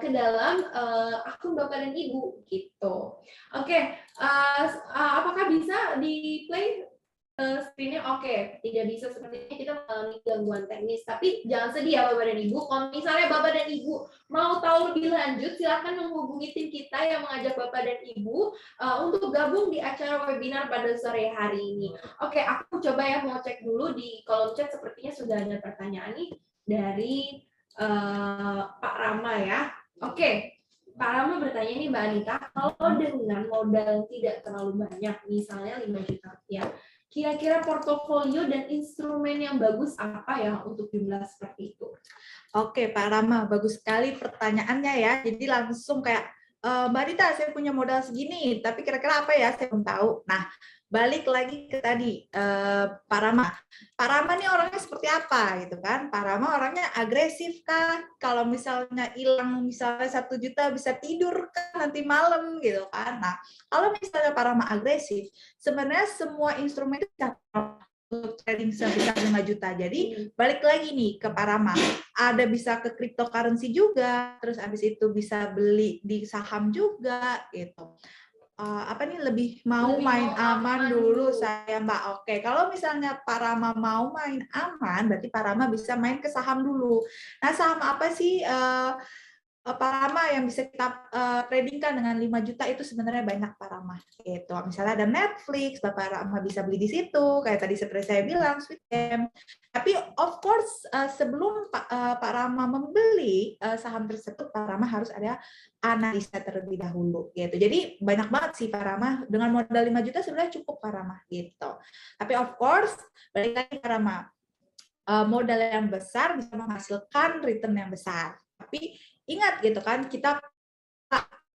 ke dalam akun Bapak dan Ibu gitu. Oke, apakah bisa di play screen-nya? Oke, tidak bisa, sepertinya kita mengalami gangguan teknis. Tapi jangan sedih ya Bapak dan Ibu. Kalau misalnya Bapak dan Ibu mau tahu lebih lanjut, silakan menghubungi tim kita yang mengajak Bapak dan Ibu untuk gabung di acara webinar pada sore hari ini. Oke, aku coba ya mau cek dulu di kolom chat, sepertinya sudah ada pertanyaan nih dari Pak Rama ya. Oke, Pak Rama bertanya nih Mbak Anita, kalau dengan modal tidak terlalu banyak, misalnya 5 juta rupiah, kira-kira portofolio dan instrumen yang bagus apa ya untuk jumlah seperti itu? Oke, Pak Rama, bagus sekali pertanyaannya ya. Jadi langsung kayak, Mbak Rita, saya punya modal segini, tapi kira-kira apa ya? Saya belum tahu. Nah, balik lagi ke tadi, Pak Rama. Pak Rama nih orangnya seperti apa gitu kan? Pak Rama orangnya agresif kah? Kalau misalnya hilang misalnya 1 juta bisa tidur kan nanti malam gitu kan? Nah, kalau misalnya Pak Rama agresif, sebenarnya semua instrumen itu bisa untuk trading sebesar 5 juta. Jadi balik lagi nih ke Pak Rama. Ada bisa ke cryptocurrency juga, terus habis itu bisa beli di saham juga gitu. Apa nih lebih mau main aman dulu saya Mbak. Oke, kalau misalnya Pak Rama mau main aman, berarti Pak Rama bisa main ke saham dulu. Nah, saham apa sih Pak Rama yang bisa kita tradingkan dengan 5 juta itu sebenarnya banyak Pak Rama. Gitu. Misalnya ada Netflix, Bapak Rama bisa beli di situ, kayak tadi seperti saya bilang, Sweet Game. Tapi of course sebelum Pak Rama membeli saham tersebut, Pak Rama harus ada analisa terlebih dahulu. Gitu. Jadi banyak banget sih Pak Rama, dengan modal 5 juta sebenarnya cukup Pak Rama. Gitu. Tapi of course, balik lagi Pak Rama, modal yang besar bisa menghasilkan return yang besar. Tapi ingat gitu kan, kita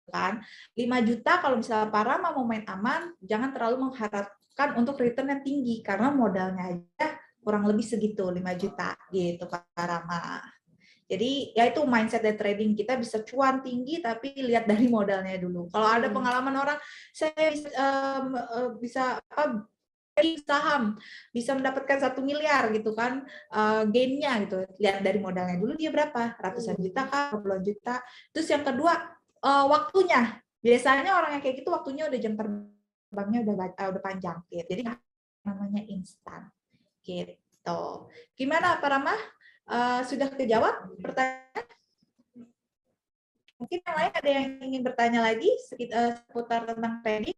kan 5 juta kalau misalnya Pak Rama mau main aman, jangan terlalu kan untuk return yang tinggi karena modalnya aja kurang lebih segitu 5 juta gitu Kak Rama. Jadi ya itu mindset dari trading, kita bisa cuan tinggi tapi lihat dari modalnya dulu. Kalau ada pengalaman orang saya bisa apa saham bisa mendapatkan 1 miliar gitu kan gainnya gitu, lihat dari modalnya dulu dia berapa, ratusan juta kah, puluhan juta. Terus yang kedua waktunya, biasanya orang yang kayak gitu waktunya udah jam terbangnya udah panjang gitu, jadi namanya instan gitu. Gimana Pak Rama, sudah kejawab pertanyaan? Mungkin yang lain ada yang ingin bertanya lagi seputar tentang trading?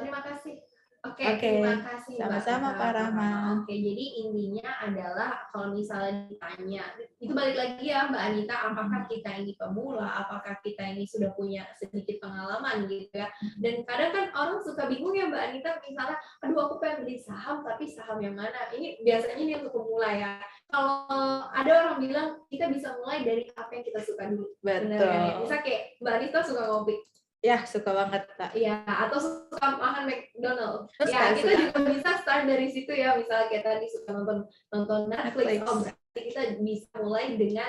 Terima kasih. Oke, Oke. terima kasih Sama-sama Pak Rama. Oke, jadi intinya adalah kalau misalnya ditanya, itu balik lagi ya Mbak Anita, apakah kita ini pemula, apakah kita ini sudah punya sedikit pengalaman gitu ya. Dan kadang kan orang suka bingung ya Mbak Anita, misalnya, aduh aku pengen beli saham, tapi saham yang mana? Ini biasanya ini untuk pemula ya. Kalau ada orang bilang, kita bisa mulai dari apa yang kita suka dulu. Betul. Ya? Misal kayak Mbak Anita suka ngopi. Ya, suka banget, Kak. Iya, atau suka makan McDonald. Terus Ya, kita suka. juga bisa start dari situ ya. Misalnya kayak tadi suka nonton Netflix. Oh, berarti kita bisa mulai dengan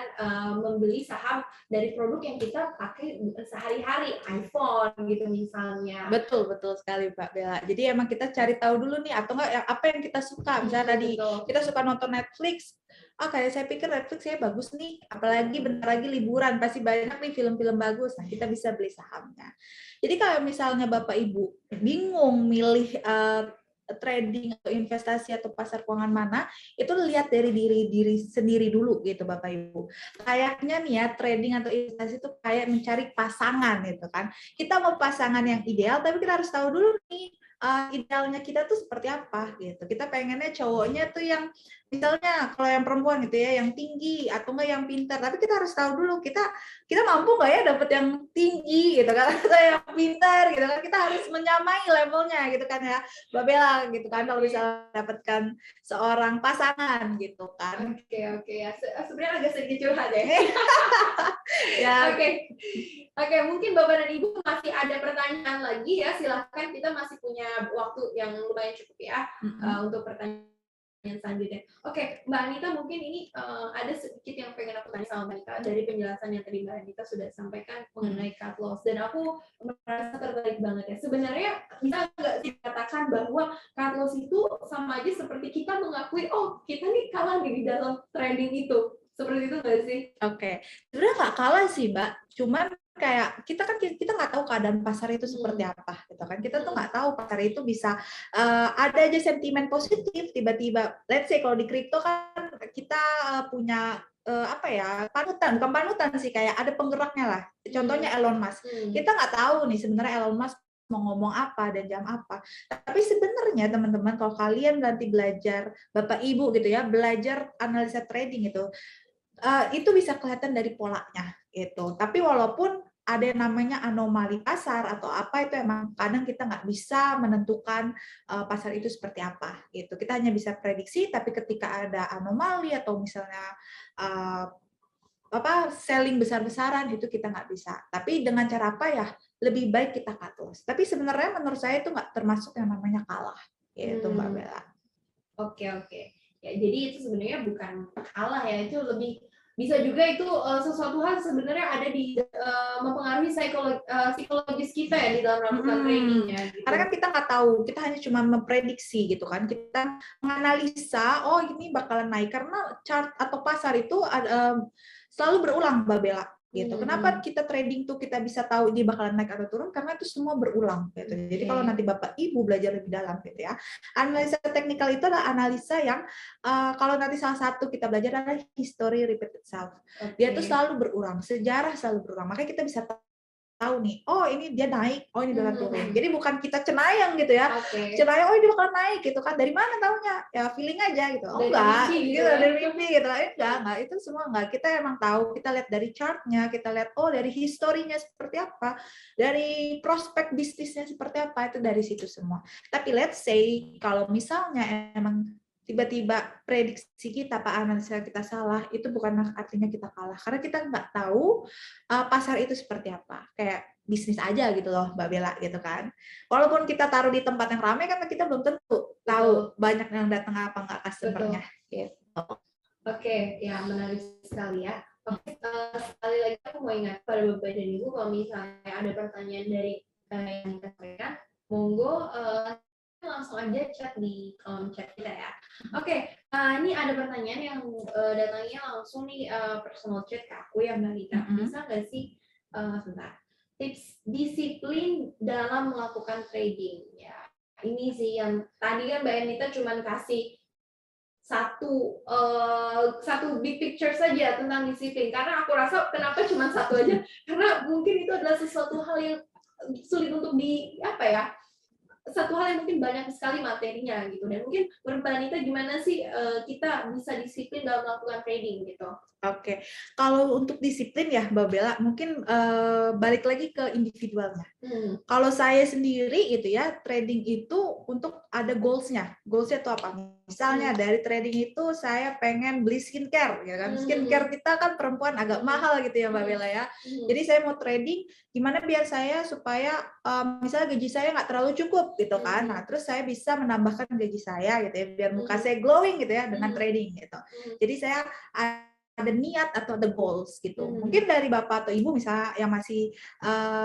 membeli saham dari produk yang kita pakai sehari-hari, iPhone gitu misalnya. Betul, betul sekali Mbak Bella. Jadi emang kita cari tahu dulu nih, atau enggak apa yang kita suka. Misalnya tadi kita suka nonton Netflix, kayak saya pikir Netflix ya bagus nih, apalagi bentar lagi liburan, pasti banyak nih film-film bagus. Nah, kita bisa beli sahamnya. Jadi kalau misalnya Bapak Ibu bingung milih trading atau investasi atau pasar keuangan mana, itu lihat dari diri sendiri dulu gitu Bapak Ibu. Kayaknya nih ya trading atau investasi itu kayak mencari pasangan gitu kan. Kita mau pasangan yang ideal, tapi kita harus tahu dulu nih idealnya kita tuh seperti apa gitu. Kita pengennya cowoknya tuh yang misalnya kalau yang perempuan gitu ya, yang tinggi atau enggak yang pintar. Tapi kita harus tahu dulu kita mampu nggak ya dapat yang tinggi gitu kan, atau yang pintar gitu kan. Kita harus menyamai levelnya gitu kan ya, Mbak Bella gitu kan. Kalau bisa dapatkan seorang pasangan gitu kan. Oke ya. Sebenarnya agak sedikit curhat ya. Ya. Oke, mungkin Bapak dan Ibu masih ada pertanyaan lagi ya, silahkan, kita masih punya waktu yang lumayan cukup ya untuk pertanyaan selanjutnya. Oke, Mbak Anita, mungkin ini ada sedikit yang pengen aku tanya sama Mbak Anita dari penjelasan yang tadi Mbak Anita sudah sampaikan mengenai cut loss, dan aku merasa tertarik banget ya. Sebenarnya bisa nggak dikatakan bahwa cut loss itu sama aja seperti kita mengakui, oh kita nih kalah di dalam trading itu, seperti itu nggak sih? Oke, sebenarnya nggak kalah sih Mbak, cuman kayak kita nggak tahu keadaan pasar itu seperti apa gitu kan. Kita tuh nggak tahu pasar itu bisa ada aja sentimen positif tiba-tiba. Let's say kalau di kripto kan kita punya bukan panutan sih, kayak ada penggeraknya lah. Contohnya Elon Musk. Kita nggak tahu nih sebenarnya Elon Musk mau ngomong apa dan jam apa. Tapi sebenarnya teman-teman, kalau kalian nanti belajar, Bapak Ibu gitu ya, belajar analisa trading itu bisa kelihatan dari polanya gitu. Tapi walaupun ada yang namanya anomali pasar atau apa, itu emang kadang kita nggak bisa menentukan pasar itu seperti apa gitu. Kita hanya bisa prediksi, tapi ketika ada anomali atau misalnya selling besar-besaran, itu kita nggak bisa. Tapi dengan cara apa ya? Lebih baik kita cut loss. Tapi sebenarnya menurut saya itu nggak termasuk yang namanya kalah gitu Mbak Bella. Oke. Ya, jadi itu sebenarnya bukan kalah ya, itu lebih bisa juga itu sesuatu hal sebenarnya ada di mempengaruhi psikologis kita ya di dalam melakukan tradingnya. Gitu. Karena kan kita nggak tahu, kita hanya cuma memprediksi gitu kan. Kita menganalisa, oh ini bakalan naik karena chart atau pasar itu selalu berulang, Mbak Bella. Gitu. Kenapa kita trading tuh kita bisa tahu dia bakalan naik atau turun? Karena itu semua berulang. Gitu. Jadi kalau nanti Bapak Ibu belajar lebih dalam, gitu ya, analisa teknikal itu adalah analisa yang kalau nanti salah satu kita belajar adalah history repeat itself. Dia tuh selalu berulang, sejarah selalu berulang. Makanya kita bisa tahu nih, oh ini dia naik, oh ini bakalan turun. Jadi bukan kita cenayang gitu ya, cenayang oh ini bakal naik gitu kan, dari mana taunya? Ya feeling aja gitu. Oh enggak, gitu dari mimpi gitu. Enggak, itu semua enggak. Kita emang tahu, kita lihat dari chartnya, kita lihat oh dari historinya seperti apa, dari prospek bisnisnya seperti apa, itu dari situ semua. Tapi let's say kalau misalnya emang tiba-tiba prediksi kita, Pak, analisa kita salah, itu bukan artinya kita kalah. Karena kita nggak tahu pasar itu seperti apa. Kayak bisnis aja gitu loh, Mbak Bella, gitu kan. Walaupun kita taruh di tempat yang ramai, kan kita belum tentu tahu banyak yang datang apa nggak customer-nya. Gitu. Oke, ya menarik sekali ya. Oke, sekali lagi aku mau ingat pada Bapak dan Ibu, kalau misalnya ada pertanyaan dari yang kita sampaikan, monggo langsung aja chat di kolom chat kita ya. Oke, ini ada pertanyaan yang datangnya langsung nih personal chat ke aku ya Mbak Rita. Bisa nggak sih sebentar tips disiplin dalam melakukan trading ya? Ini sih yang tadi kan Mbak Anita cuma kasih satu big picture saja tentang disiplin, karena aku rasa kenapa cuma satu aja, karena mungkin itu adalah sesuatu hal yang sulit untuk satu hal yang mungkin banyak sekali materinya gitu. Dan mungkin menurut Mbak Anita gimana sih kita bisa disiplin dalam melakukan trading gitu? Oke, kalau untuk disiplin ya Mbak Bella, mungkin balik lagi ke individualnya. Kalau saya sendiri gitu ya, trading itu untuk ada goals-nya. Goals-nya itu apa? Misalnya dari trading itu saya pengen beli skincare, ya kan? Skincare kita kan perempuan agak mahal gitu ya Mbak Bella ya. Jadi saya mau trading, gimana biar saya supaya misalnya gaji saya nggak terlalu cukup gitu kan. Nah, terus saya bisa menambahkan gaji saya gitu ya, biar muka saya glowing gitu ya dengan trading gitu. Jadi saya ada niat atau ada goals gitu. Mungkin dari bapak atau ibu misalnya yang masih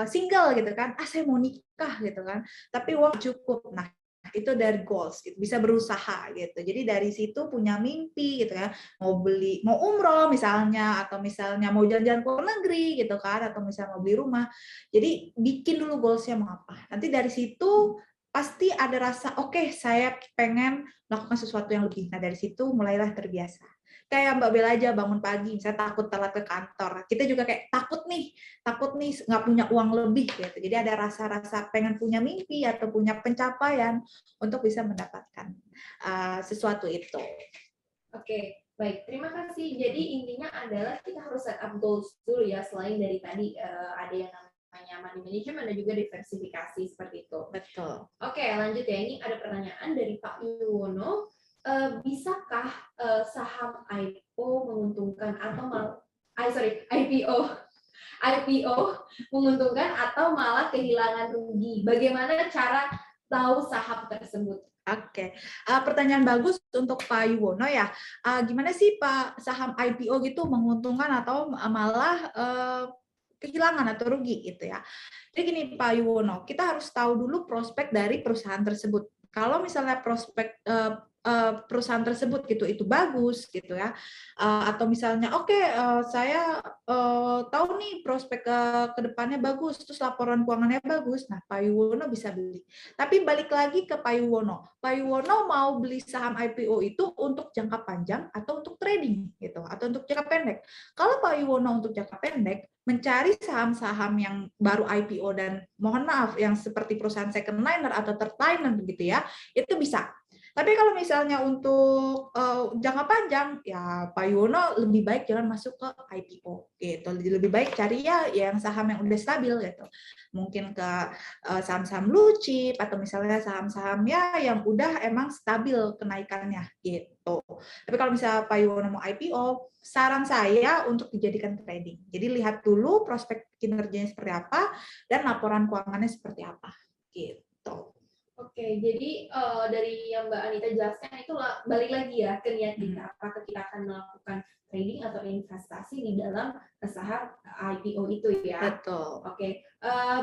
single gitu kan, saya mau nikah gitu kan, tapi uang cukup. Nah, itu dari goals gitu, bisa berusaha gitu. Jadi dari situ punya mimpi gitu kan, mau umroh misalnya, atau misalnya mau jalan-jalan ke luar negeri gitu kan, atau misalnya mau beli rumah. Jadi bikin dulu goalsnya mau apa. Nanti dari situ pasti ada rasa oke, saya pengen melakukan sesuatu yang lebih. Nah, dari situ mulailah terbiasa. Kayak Mbak Bella aja bangun pagi, saya takut telat ke kantor. Kita juga kayak takut nih nggak punya uang lebih gitu. Jadi ada rasa-rasa pengen punya mimpi atau punya pencapaian untuk bisa mendapatkan sesuatu itu. Oke, baik. Terima kasih. Jadi intinya adalah kita harus set up goals dulu ya. Selain dari tadi ada yang namanya money management dan juga diversifikasi seperti itu. Betul. Oke, lanjut ya. Ini ada pertanyaan dari Pak Yuwono. Bisakah saham IPO menguntungkan atau IPO menguntungkan atau malah kehilangan rugi? Bagaimana cara tahu saham tersebut? Oke, pertanyaan bagus untuk Pak Yuwono ya. Gimana sih Pak saham IPO gitu menguntungkan atau malah kehilangan atau rugi gitu ya? Jadi gini Pak Yuwono, kita harus tahu dulu prospek dari perusahaan tersebut. Kalau misalnya prospek perusahaan tersebut gitu itu bagus gitu ya, atau misalnya saya tahu nih prospek ke depannya bagus, terus laporan keuangannya bagus, nah Pak Yuwono bisa beli. Tapi balik lagi ke Pak Yuwono mau beli saham IPO itu untuk jangka panjang atau untuk trading gitu, atau untuk jangka pendek. Kalau Pak Yuwono untuk jangka pendek, mencari saham-saham yang baru IPO dan mohon maaf yang seperti perusahaan second liner atau third liner begitu ya, itu bisa. Tapi kalau misalnya untuk jangka panjang, ya Pak Yuwono lebih baik jangan masuk ke IPO gitu. Lebih baik cari ya yang saham yang udah stabil gitu. Mungkin ke saham-saham blue chip atau misalnya saham-saham ya yang udah emang stabil kenaikannya gitu. Tapi kalau misalnya Pak Yuwono mau IPO, saran saya untuk dijadikan trading. Jadi lihat dulu prospek kinerjanya seperti apa dan laporan keuangannya seperti apa gitu. Oke, jadi dari yang Mbak Anita jelaskan itu balik lagi ya ke niat kita. Apakah kita akan melakukan trading atau investasi di dalam saham IPO itu ya? Betul. Oke,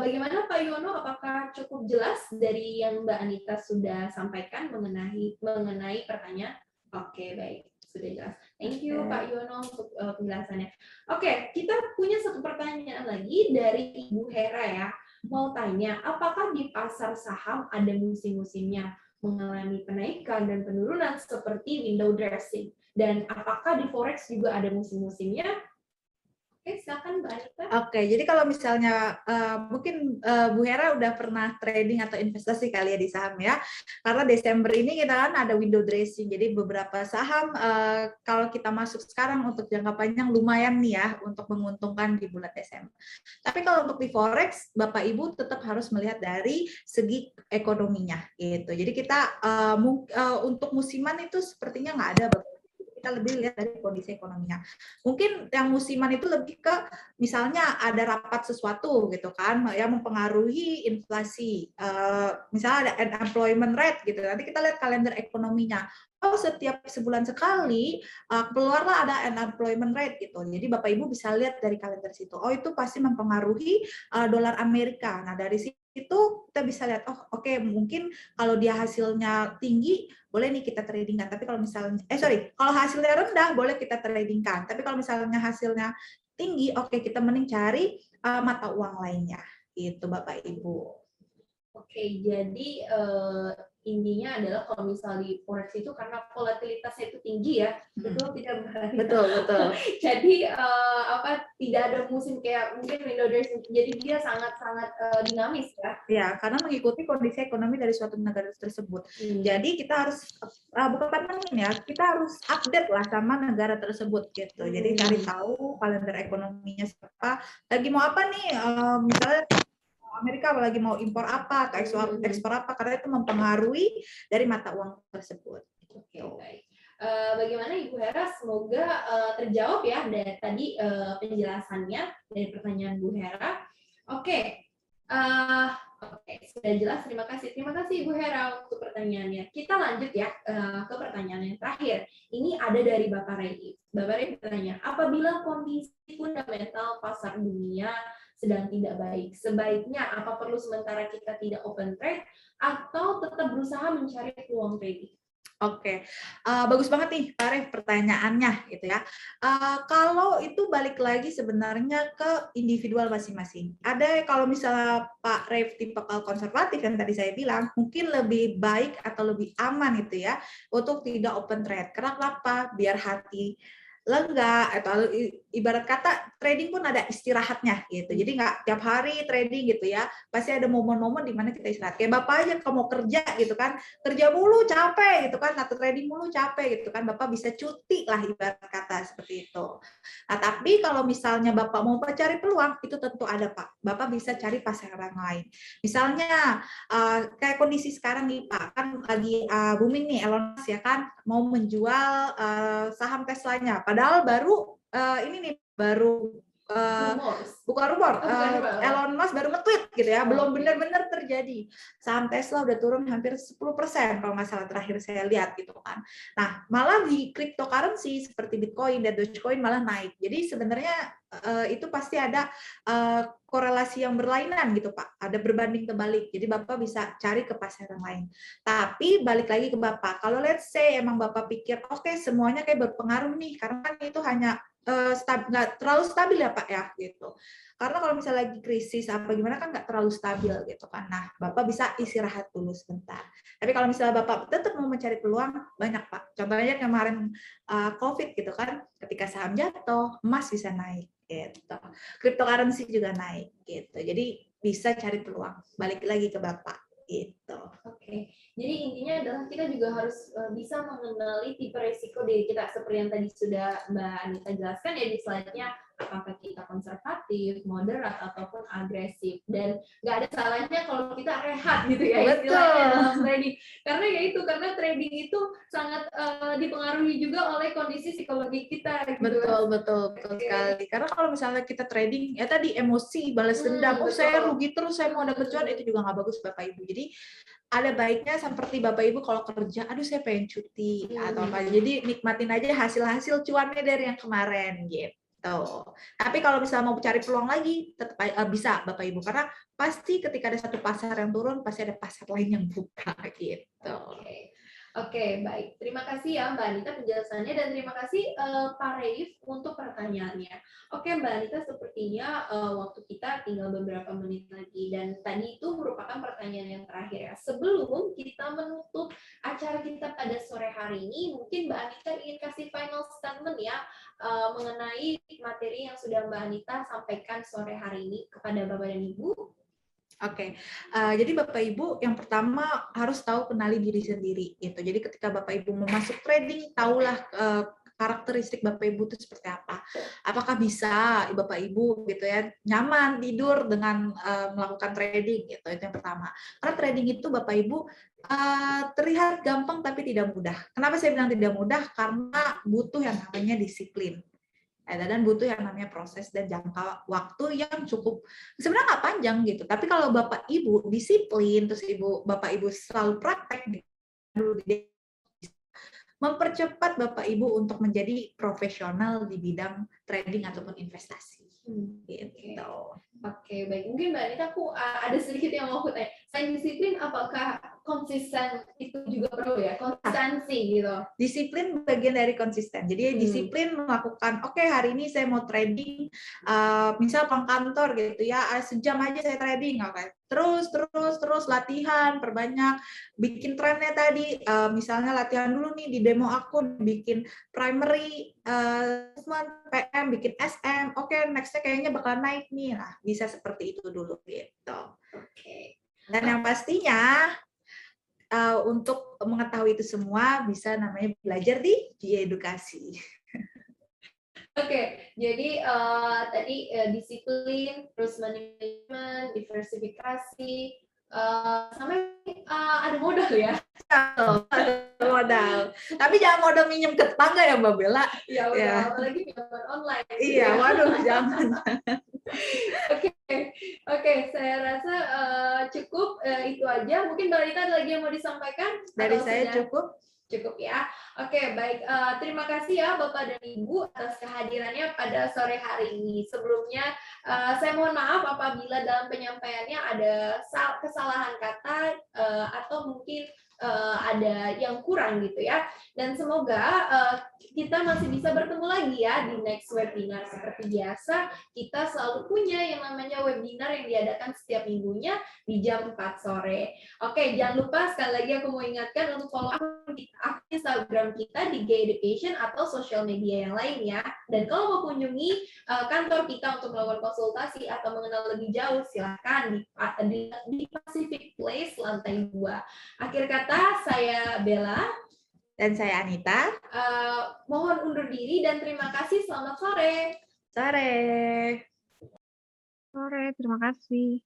bagaimana Pak Yuwono? Apakah cukup jelas dari yang Mbak Anita sudah sampaikan mengenai pertanyaan? Oke, baik, sudah jelas. Thank you Pak Yuwono untuk penjelasannya. Oke, kita punya satu pertanyaan lagi dari Ibu Hera ya. Mau tanya, apakah di pasar saham ada musim-musimnya mengalami penaikan dan penurunan seperti window dressing? Dan apakah di forex juga ada musim-musimnya? Oke, silakan Mbak Anita. Oke, jadi kalau misalnya mungkin Bu Hera udah pernah trading atau investasi kali ya di saham ya. Karena Desember ini kita kan ada window dressing. Jadi beberapa saham kalau kita masuk sekarang untuk jangka panjang lumayan nih ya untuk menguntungkan di bulan Desember. Tapi kalau untuk di forex, Bapak Ibu tetap harus melihat dari segi ekonominya gitu. Jadi kita untuk musiman itu sepertinya nggak ada, Bapak. Kita lebih lihat dari kondisi ekonominya. Mungkin yang musiman itu lebih ke misalnya ada rapat sesuatu gitu kan yang mempengaruhi inflasi, misalnya ada unemployment rate gitu, nanti kita lihat kalender ekonominya. Oh, setiap sebulan sekali keluarlah ada unemployment rate gitu, jadi Bapak Ibu bisa lihat dari kalender situ, oh itu pasti mempengaruhi dolar Amerika. Nah dari situ kita bisa lihat, oh oke, mungkin kalau dia hasilnya tinggi boleh nih kita tradingkan, tapi kalau misalnya kalau hasilnya rendah boleh kita tradingkan, tapi kalau misalnya hasilnya tinggi, oke kita mending cari mata uang lainnya, gitu Bapak Ibu. Oke, jadi intinya adalah kalau misalnya di forex itu karena volatilitasnya itu tinggi ya, betul tidak Mbak? Betul. Jadi tidak ada musim kayak mungkin window dressing, jadi dia sangat-sangat dinamis ya. Ya, karena mengikuti kondisi ekonomi dari suatu negara tersebut. Jadi kita harus bukan temenin ya, kita harus update lah sama negara tersebut gitu. Jadi cari tahu kalender ekonominya siapa, lagi mau apa nih, misalnya Amerika lagi mau impor apa atau ekspor apa, karena itu mempengaruhi dari mata uang tersebut. Oke, baik. Bagaimana Ibu Hera? Semoga terjawab ya dari tadi penjelasannya dari pertanyaan Bu Hera. Oke, sudah jelas. Terima kasih Ibu Hera untuk pertanyaannya. Kita lanjut ya ke pertanyaan yang terakhir. Ini ada dari Bapak Rey. Bapak Rey bertanya, apabila kondisi fundamental pasar dunia sedang tidak baik, sebaiknya apa perlu sementara kita tidak open trade atau tetap berusaha mencari peluang trading? Oke, bagus banget nih Pak Ref pertanyaannya gitu ya. Kalau itu balik lagi sebenarnya ke individual masing-masing. Ada kalau misalnya Pak Ref tipe konservatif yang tadi saya bilang, mungkin lebih baik atau lebih aman itu ya untuk tidak open trade. Kenapa? Biar hati lega, atau ibarat kata trading pun ada istirahatnya gitu. Jadi nggak tiap hari trading gitu ya. Pasti ada momen-momen di mana kita istirahat. Kayak Bapak aja kalau mau kerja gitu kan, kerja mulu capek gitu kan, atau trading mulu capek gitu kan, Bapak bisa cuti lah ibarat kata seperti itu. Nah, tapi kalau misalnya Bapak mau cari peluang, itu tentu ada Pak. Bapak bisa cari pasaran lain. Misalnya kayak kondisi sekarang nih Pak, kan lagi booming nih Elon Musk ya kan, mau menjual saham Tesla-nya. Padahal baru bukan rumor, Elon Musk baru nge-tweet gitu ya, belum benar-benar terjadi. Saham Tesla udah turun hampir 10% kalau nggak salah terakhir saya lihat gitu kan. Nah, malah di cryptocurrency seperti Bitcoin dan Dogecoin malah naik. Jadi sebenarnya itu pasti ada korelasi yang berlainan gitu Pak, ada berbanding terbalik. Jadi Bapak bisa cari ke pasaran lain. Tapi balik lagi ke Bapak, kalau let's say emang Bapak pikir oke, semuanya kayak berpengaruh nih, karena kan itu hanya nggak terlalu stabil ya Pak ya gitu. Karena kalau misalnya lagi krisis apa gimana kan nggak terlalu stabil gitu kan. Nah, Bapak bisa istirahat dulu sebentar. Tapi kalau misalnya Bapak tetap mau mencari peluang, banyak Pak. Contohnya kemarin COVID gitu kan, ketika saham jatuh, emas bisa naik gitu. Cryptocurrency juga naik gitu. Jadi bisa cari peluang. Balik lagi ke Bapak gitu. Oke. Jadi intinya adalah kita juga harus bisa mengenali tipe risiko diri kita seperti yang tadi sudah Mbak Anita jelaskan ya di slide-nya, apakah kita konservatif, moderat ataupun agresif, dan nggak ada salahnya kalau kita rehat gitu ya istilahnya dalam trading, karena ya itu karena trading itu sangat dipengaruhi juga oleh kondisi psikologi kita gitu. Betul sekali, karena kalau misalnya kita trading ya tadi emosi balas dendam, saya rugi terus, saya mau dapat cuan, itu juga nggak bagus Bapak Ibu. Jadi ada baiknya seperti Bapak Ibu kalau kerja, aduh saya pengen cuti atau apa, jadi nikmatin aja hasil cuannya dari yang kemarin gitu. Tapi kalau misalnya mau cari peluang lagi, tetap bisa Bapak Ibu, karena pasti ketika ada satu pasar yang turun, pasti ada pasar lain yang buka gitu. Oke, baik. Terima kasih ya Mbak Anita penjelasannya dan terima kasih Pak Reif untuk pertanyaannya. Oke Mbak Anita, sepertinya waktu kita tinggal beberapa menit lagi dan tadi itu merupakan pertanyaan yang terakhir ya. Sebelum kita menutup acara kita pada sore hari ini, mungkin Mbak Anita ingin kasih final statement ya mengenai materi yang sudah Mbak Anita sampaikan sore hari ini kepada Bapak dan Ibu. Oke, jadi Bapak Ibu yang pertama harus tahu kenali diri sendiri gitu. Jadi ketika Bapak Ibu mau masuk trading, tahulah karakteristik Bapak Ibu itu seperti apa. Apakah bisa Bapak Ibu gitu ya nyaman tidur dengan melakukan trading gitu. Itu yang pertama. Karena trading itu Bapak Ibu terlihat gampang tapi tidak mudah. Kenapa saya bilang tidak mudah? Karena butuh yang namanya disiplin. Dan butuh yang namanya proses dan jangka waktu yang cukup sebenarnya nggak panjang gitu, tapi kalau Bapak Ibu disiplin terus Bapak Ibu selalu praktek mempercepat Bapak Ibu untuk menjadi profesional di bidang trading ataupun investasi. Gitu. Oke, baik. Mungkin Mbak Anita, aku ada sedikit yang mau aku tanya. Selain disiplin, apakah konsisten itu juga perlu ya? Konsistensi gitu. Disiplin bagian dari konsisten. Jadi disiplin melakukan, oke, hari ini saya mau trading, misal pulang kantor gitu ya, sejam aja saya trading, oke. Terus latihan, perbanyak, bikin trennya tadi, misalnya latihan dulu nih di demo akun, bikin primary, PM, bikin SM, oke, nextnya kayaknya bakal naik nih, nah bisa seperti itu dulu gitu. Oke. Dan yang pastinya untuk mengetahui itu semua bisa namanya belajar di Edukasi. Oke, jadi tadi disiplin, terus manajemen, diversifikasi, sampai ada modal ya. Ada modal. Tapi jangan modal minjem ke tetangga ya Mbak Bella. Ya udah, apalagi pinjaman online. Iya, waduh jangan. Oke, saya rasa cukup itu aja. Mungkin Mbak Rita ada lagi yang mau disampaikan? Dari saya cukup. Cukup ya. Oke, baik. Terima kasih ya Bapak dan Ibu atas kehadirannya pada sore hari ini. Sebelumnya, saya mohon maaf apabila dalam penyampaiannya ada kesalahan kata atau mungkin ada yang kurang gitu ya. Dan semoga kita masih bisa bertemu lagi ya di next webinar. Seperti biasa, kita selalu punya yang namanya webinar yang diadakan setiap minggunya di jam 4 sore. Oke, jangan lupa sekali lagi aku mau ingatkan untuk follow akun Instagram kita di Gay Education atau sosial media yang lainnya. Dan kalau mau kunjungi kantor kita untuk melakukan konsultasi atau mengenal lebih jauh, silakan di Pacific Place lantai 2. Akhir kata, saya Bella. Dan saya Anita. Mohon undur diri dan terima kasih. Selamat sore. Sore. Sore, terima kasih.